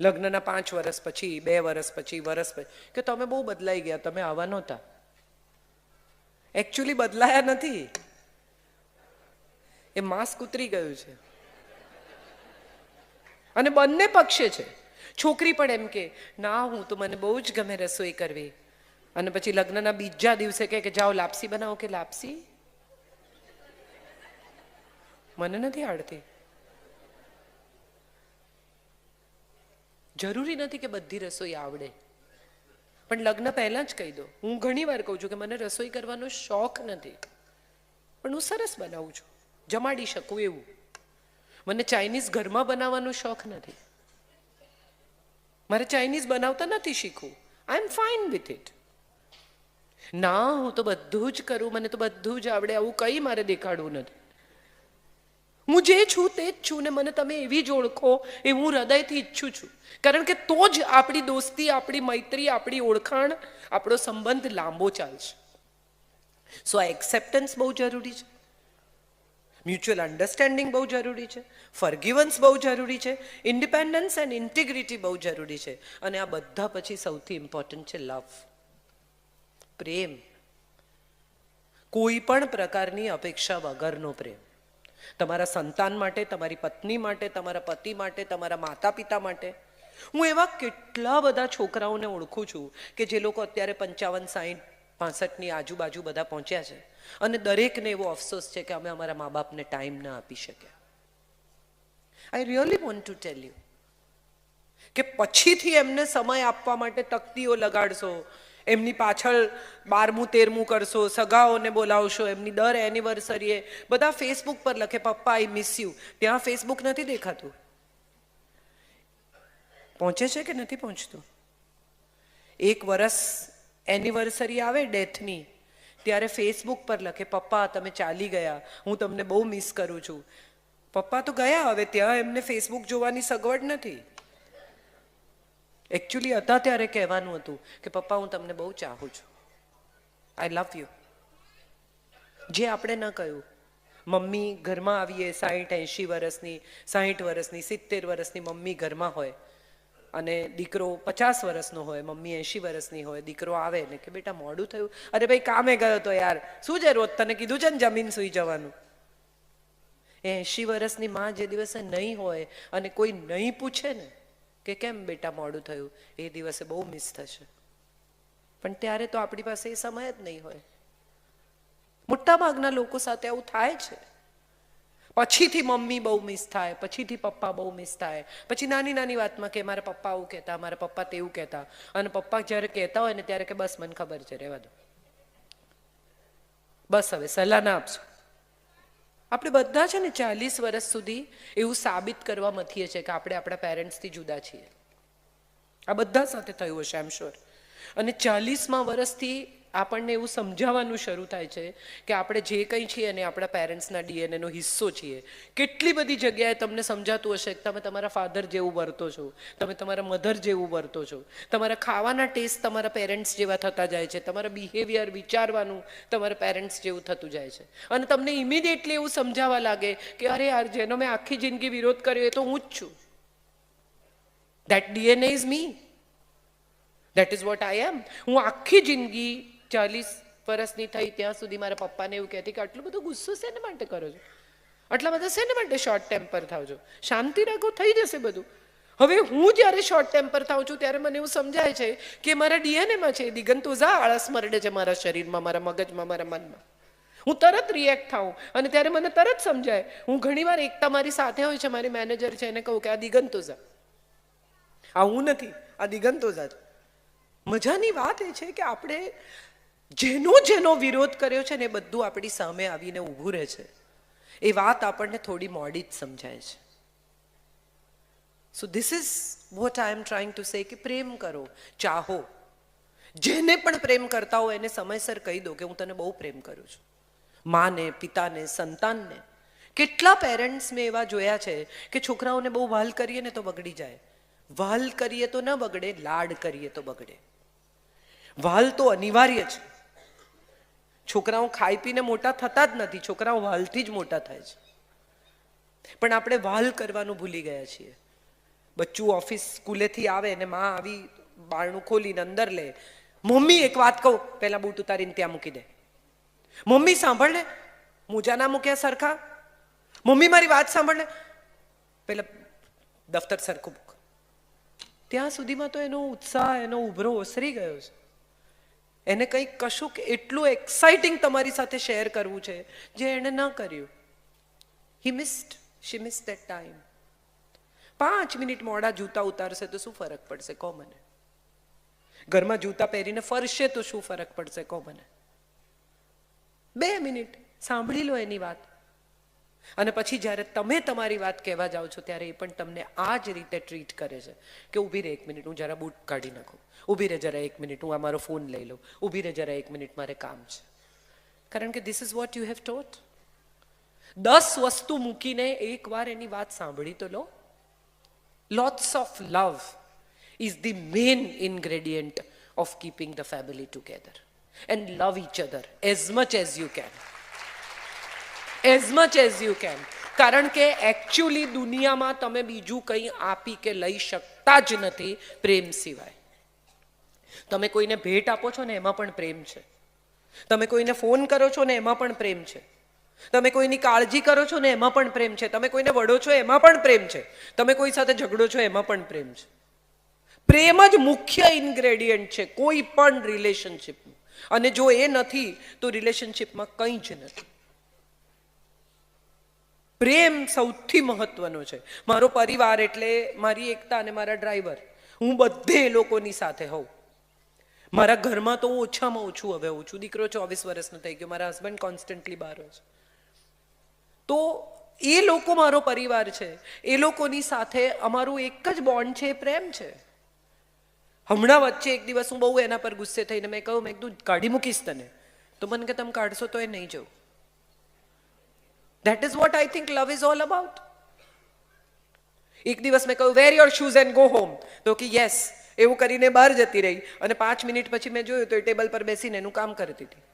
લગ્નના 5 વર્ષ પછી, 2 વર્ષ પછી, વર્ષ પછી, કે તમે બહુ બદલાઈ ગયા, તમે આવા નહોતા. એકચ્યુઅલી બદલાયા નથી, એ માસ્ક ઉતરી ગયું છે. અને બંને પક્ષે છે. છોકરી પણ એમ કે ના, હું તો મને બહુ જ ગમે રસોઈ કરવી, અને પછી લગ્નના બીજા દિવસે કે જાઓ લાપસી બનાવો. કે લાપસી મને નથી આવડતી. જરૂરી નથી કે બધી રસોઈ આવડે. પણ લગ્ન પહેલાં જ કહી દો. હું ઘણી વાર કહું છું કે મને રસોઈ કરવાનો શોખ નથી, પણ હું સરસ બનાવું છું, જમાડી શકું એવું. મને ચાઇનીઝ ઘરમાં બનાવવાનો શોખ નથી, મારે ચાઇનીઝ બનાવતા નથી શીખવું. આઈ એમ ફાઇન વિથ ઇટ. ના, હું તો બધું જ કરું, મને તો બધું જ આવડે, આવું કંઈ મારે દેખાડવું નથી. હું જે છું તે જ છું ને મને તમે એવી જ ઓળખો એ હું હૃદયથી ઈચ્છું છું. કારણ કે તો જ આપણી દોસ્તી, આપણી મૈત્રી, આપણી ઓળખાણ, આપણો સંબંધ લાંબો ચાલશે. સો આ એક્સેપ્ટન્સ બહુ જરૂરી છે, મ્યુચ્યુઅલ અન્ડરસ્ટેન્ડિંગ બહુ જરૂરી છે, ફોરગિવન્સ બહુ જરૂરી છે, ઇન્ડિપેન્ડન્સ એન્ડ ઇન્ટિગ્રિટી બહુ જરૂરી છે. અને આ બધા પછી સૌથી ઇમ્પોર્ટન્ટ છે લવ, પ્રેમ. કોઈ પણ પ્રકારની અપેક્ષા વગરનો પ્રેમ. તમારા સંતાન માટે, તમારી પત્ની માટે, તમારા પતિ માટે, તમારા માતા પિતા માટે. હું એવા કેટલા બધા છોકરાઓને ઓળખું છું કે જે લોકો અત્યારે 55, 60, 65ની આજુબાજુ બધા પહોંચ્યા છે અને દરેકને એવો અફસોસ છે કે અમે અમારા મા બાપને ટાઈમ ના આપી શક્યા. I really want to tell you કે પછીથી એમને સમય આપવા માટે તકતીઓ લગાડશો, એમની પાછળ 12મું 13મું કરશો, સગાઓને બોલાવશો, એમની દર એનિવર્સરીએ બધા ફેસબુક પર લખે પપ્પા આઈ મિસ યુ. ત્યાં ફેસબુક નથી દેખાતું. પહોંચે છે કે નથી પહોંચતું? 1 વર્ષ એનિવર્સરી આવે ડેથની, ત્યારે ફેસબુક પર લખે પપ્પા તમે ચાલી ગયા, હું તમને બહુ મિસ કરું છું. પપ્પા તો ગયા હવે, ત્યાં એમને ફેસબુક જોવાની સગવડ નથી. એકચ્યુઅલી હતા ત્યારે કહેવાનું હતું કે પપ્પા હું તમને બહુ ચાહું છું, આઈ લવ યુ. જે આપણે ન કહ્યું. મમ્મી ઘરમાં આવીએ 60, 80 વર્ષની, 60 વર્ષની, 70 વર્ષની મમ્મી ઘરમાં હોય અને દીકરો 50 વર્ષનો હોય, મમ્મી 80 વર્ષની હોય, દીકરો આવે ને કે બેટા મોડું થયું. અરે ભાઈ કામે ગયો તો યાર, શું છે રોજ તને કીધું છે ને જમીન સૂઈ જવાનું. એ 80 વર્ષની માં જે દિવસે નહીં હોય અને કોઈ નહીં પૂછે ને કે કેમ બેટા મોડું થયું, એ દિવસે બહુ મિસ થશે. પણ ત્યારે તો આપણી પાસે એ સમય જ નહીં હોય. મોટા ભાગના લોકો સાથે આવું થાય છે. પછીથી મમ્મી બહુ મિસ થાય, પછીથી પપ્પા બહુ મિસ થાય, પછી નાની નાની વાતમાં કે મારા પપ્પા આવું કહેતા, મારા પપ્પા તેવું કહેતા. અને પપ્પા જ્યારે કહેતા હોય ને ત્યારે કે બસ મને ખબર છે, રહેવા દો, બસ હવે સલાહ ના આપશો. આપણે બધા છે ને 40 વર્ષ સુધી એવું સાબિત કરવા મથીએ છીએ કે આપણે આપણા પેરેન્ટ્સથી જુદા છીએ. આ બધા સાથે થયું હશે આઈ એમ શ્યોર. અને 40મા વર્ષથી આપણને એવું સમજાવવાનું શરૂ થાય છે કે આપણે જે કંઈ છીએ ને આપણા પેરેન્ટ્સના ડીએનએનો હિસ્સો છીએ. કેટલી બધી જગ્યાએ તમને સમજાતું હશે કે તમે તમારા ફાધર જેવું વર્તો છો, તમે તમારા મધર જેવું વર્તો છો, તમારા ખાવાના ટેસ્ટ તમારા પેરેન્ટ્સ જેવા થતા જાય છે, તમારા બિહેવિયર, વિચારવાનું તમારા પેરેન્ટ્સ જેવું થતું જાય છે. અને તમને ઇમિડિયેટલી એવું સમજાવવા લાગે કે અરે યાર જેનો મેં આખી જિંદગી વિરોધ કર્યો એ તો હું જ છું. That DNA is me. That is what I am. હું આખી જિંદગી 40 વર્ષની થઈ ત્યાં સુધી મારા પપ્પાને એવું કહેતી કે આટલો બધો ગુસ્સો શેને માટે કરો છો, આટલા બધા શેને માટે શોર્ટ ટેમ્પર થાવ છો, શાંતિ રાખો થઈ જશે બધું. હવે હું જ્યારે શોર્ટ ટેમ્પર થાઉં છું ત્યારે મને એવું સમજાય છે કે મારા ડીએનએમાં છે, દિગંત ઓઝા આળસ મરડે છે મારા શરીરમાં, મારા મગજમાં, મારા મનમાં. હું તરત રિએક્ટ થાઉં અને ત્યારે મને તરત સમજાય. હું ઘણીવાર એકતા મારી સાથે હોય છે, મારી મેનેજર છે, એને કહું કે આ દિગંત ઓઝા, આ હું નથી, આ દિગંત ઓઝા છે. મજાની વાત એ છે કે આપણે જેનો વિરોધ કર્યો છે ને એ બધું આપણી સામે આવીને ઊભું રહે છે. એ વાત આપણને થોડી મોડી જ સમજાય છે. So this is what I M trying to say કે પ્રેમ કરો, ચાહો. જેને પણ પ્રેમ કરતા હો એને સમયસર કહી દો કે હું તને બહુ પ્રેમ કરું છું. માને, પિતાને, સંતાનને. કેટલા પેરેન્ટ્સ મેં એવા જોયા છે કે છોકરાઓને બહુ વહાલ કરીએ ને તો બગડી જાય. વહાલ કરીએ તો ન બગડે, લાડ કરીએ તો બગડે. વહાલ તો અનિવાર્ય છે. છોકરાઓ ખાઈ પીને મોટા થતા જ નથી, છોકરાઓ વહાલથી જ મોટા થાય છે. પણ આપણે વહાલ કરવાનું ભૂલી ગયા છીએ. બચ્ચું ઓફિસ સ્કૂલેથી આવે ને માં આવી બારણું ખોલીને અંદર લે, મમ્મી એક વાત કહું, પહેલા બૂટ ઉતારીને ત્યાં મૂકી દે. મમ્મી સાંભળ ને, મોજા ના મૂક્યા સરખા, મમ્મી મારી વાત સાંભળ ને, પેલા દફતર સરખું મૂક. ત્યાં સુધીમાં તો એનો ઉત્સાહ, એનો ઉભરો ઓસરી ગયો છે. એને કંઈક કશુંક એટલું એક્સાઇટિંગ તમારી સાથે શેર કરવું છે જે એણે ન કર્યું. શી મિસ્ડ ધેટ ટાઈમ. 5 મિનિટ મોડા જૂતા ઉતારશે તો શું ફરક પડશે કહો મને. ઘરમાં જૂતા પહેરીને ફરશે તો શું ફરક પડશે કહો મને? 2 મિનિટ સાંભળી લો એની વાત, અને પછી જ્યારે તમે તમારી વાત કહેવા જાઓ છો ત્યારે એ પણ તમને આ જ રીતે ટ્રીટ કરે છે કે ઊભી રહે 1 મિનિટ, હું જરા બૂટ કાઢી નાખું, ઊભી રહે જરા 1 મિનિટ, હું આ મારો ફોન લઈ લઉં, ઊભી રહે જરા 1 મિનિટ, મારે કામ છે. કારણ કે this is what you have taught. 10 વસ્તુ મૂકીને એકવાર એની વાત સાંભળી તો લો. Lots of love is the main ingredient of keeping the family together, and love each other as much as you can, as much as you can. કારણ કે એકચ્યુઅલી દુનિયામાં તમે બીજું કંઈ આપી કે લઈ શકતા જ નથી પ્રેમ સિવાય. તમે કોઈને ભેટ આપો છો ને એમાં પણ પ્રેમ છે, તમે કોઈને ફોન કરો છો ને એમાં પણ પ્રેમ છે, તમે કોઈની કાળજી કરો છો ને એમાં પણ પ્રેમ છે, તમે કોઈને વડો છો એમાં પણ પ્રેમ છે, તમે કોઈ સાથે ઝઘડો છો એમાં પણ પ્રેમ છે. પ્રેમ જ મુખ્ય ઇન્ગ્રેડિયન્ટ છે કોઈ પણ રિલેશનશિપનું, અને જો એ નથી તો રિલેશનશિપમાં કંઈ જ નથી. પ્રેમ સૌથી મહત્વનો છે. મારો પરિવાર એટલે મારી એકતા અને મારા ડ્રાઈવર. હું બધે લોકોની સાથે હોઉં. મારા ઘરમાં તો હું ઓછામાં ઓછું હવે હોઉં છું. દીકરો 24 વર્ષનો થઈ ગયો, મારા હસબન્ડ કોન્સ્ટન્ટલી બહાર હોય છે. તો એ લોકો મારો પરિવાર છે. એ લોકોની સાથે અમારું એક જ બોન્ડ છે, પ્રેમ છે. હમણાં વચ્ચે એક દિવસ હું બહુ એના પર ગુસ્સે થઈને મેં કહ્યું, મેં કીધું કાઢી મૂકીશ તને, તો મને કે તમે કાઢશો તો એ નહીં જવું. That is what I think love is all about. એક દિવસ મેં કહ્યું wear your shoes and go home, તો કે યસ. એવું કરીને બહાર જતી રહી, અને 5 મિનિટ પછી મેં જોયું તો એ ટેબલ પર બેસીને એનું કામ કરતી હતી.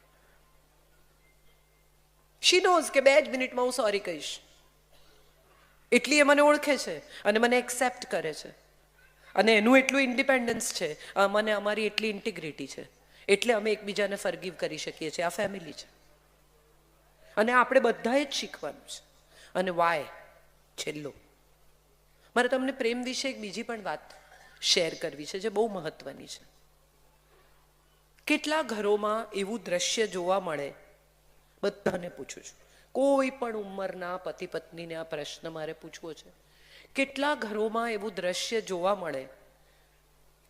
શી નોઝ કે 2 જ મિનિટમાં હું સોરી કહીશ. એટલી એ મને ઓળખે છે અને મને એક્સેપ્ટ કરે છે, અને એનું એટલું ઇન્ડિપેન્ડન્સ છે, મને અમારી એટલી ઇન્ટિગ્રિટી છે, એટલે અમે એકબીજાને ફરગીવ કરી શકીએ છીએ. આ ફેમિલી છે, અને આપણે બધાએ જ શીખવાનું છે. અને વાય છેલ્લો, મારે તમને પ્રેમ વિશે એક બીજી પણ વાત શેર કરવી છે જે બહુ મહત્વની છે. કેટલા ઘરોમાં એવું દ્રશ્ય જોવા મળે, બધાને પૂછું છું, કોઈ પણ ઉંમરના પતિ પત્નીને આ પ્રશ્ન મારે પૂછવો છે. કેટલા ઘરોમાં એવું દ્રશ્ય જોવા મળે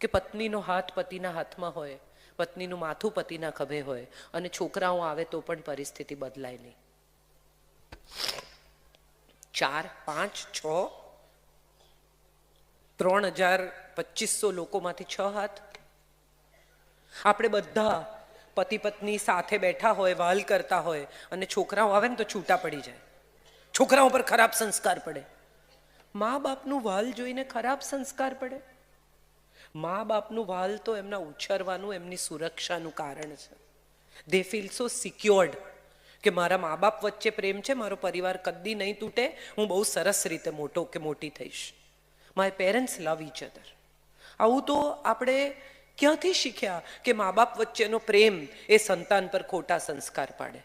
કે પત્નીનો હાથ પતિના હાથમાં હોય, પત્નીનું માથું પતિના ખભે હોય, અને છોકરાઓ આવે તો પણ પરિસ્થિતિ બદલાય નહીં. 4, 5, 6, 3250 લોકોમાંથી 6 હાથ. આપણે બધા પતિ પત્ની સાથે બેઠા હોય, વાલ કરતા હોય, અને છોકરાઓ આવે ને તો છૂટા પડી જાય. છોકરાઓ પર ખરાબ સંસ્કાર પડે. મા બાપનું વાલ જોઈને ખરાબ સંસ્કાર પડે? મા બાપનું વાલ તો એમના ઉછેરવાનું, એમની સુરક્ષાનું કારણ છે. દે ફીલ સો સિક્યોર્ડ કે મારા મા બાપ વચ્ચે પ્રેમ છે, મારો પરિવાર કદી નહીં તૂટે, હું બહુ સરસ રીતે મોટો કે મોટી થઈશ. My parents love each other. આવું તો આપણે ક્યાંથી શીખ્યા કે મા બાપ વચ્ચેનો પ્રેમ એ સંતાન પર ખોટા સંસ્કાર પાડે?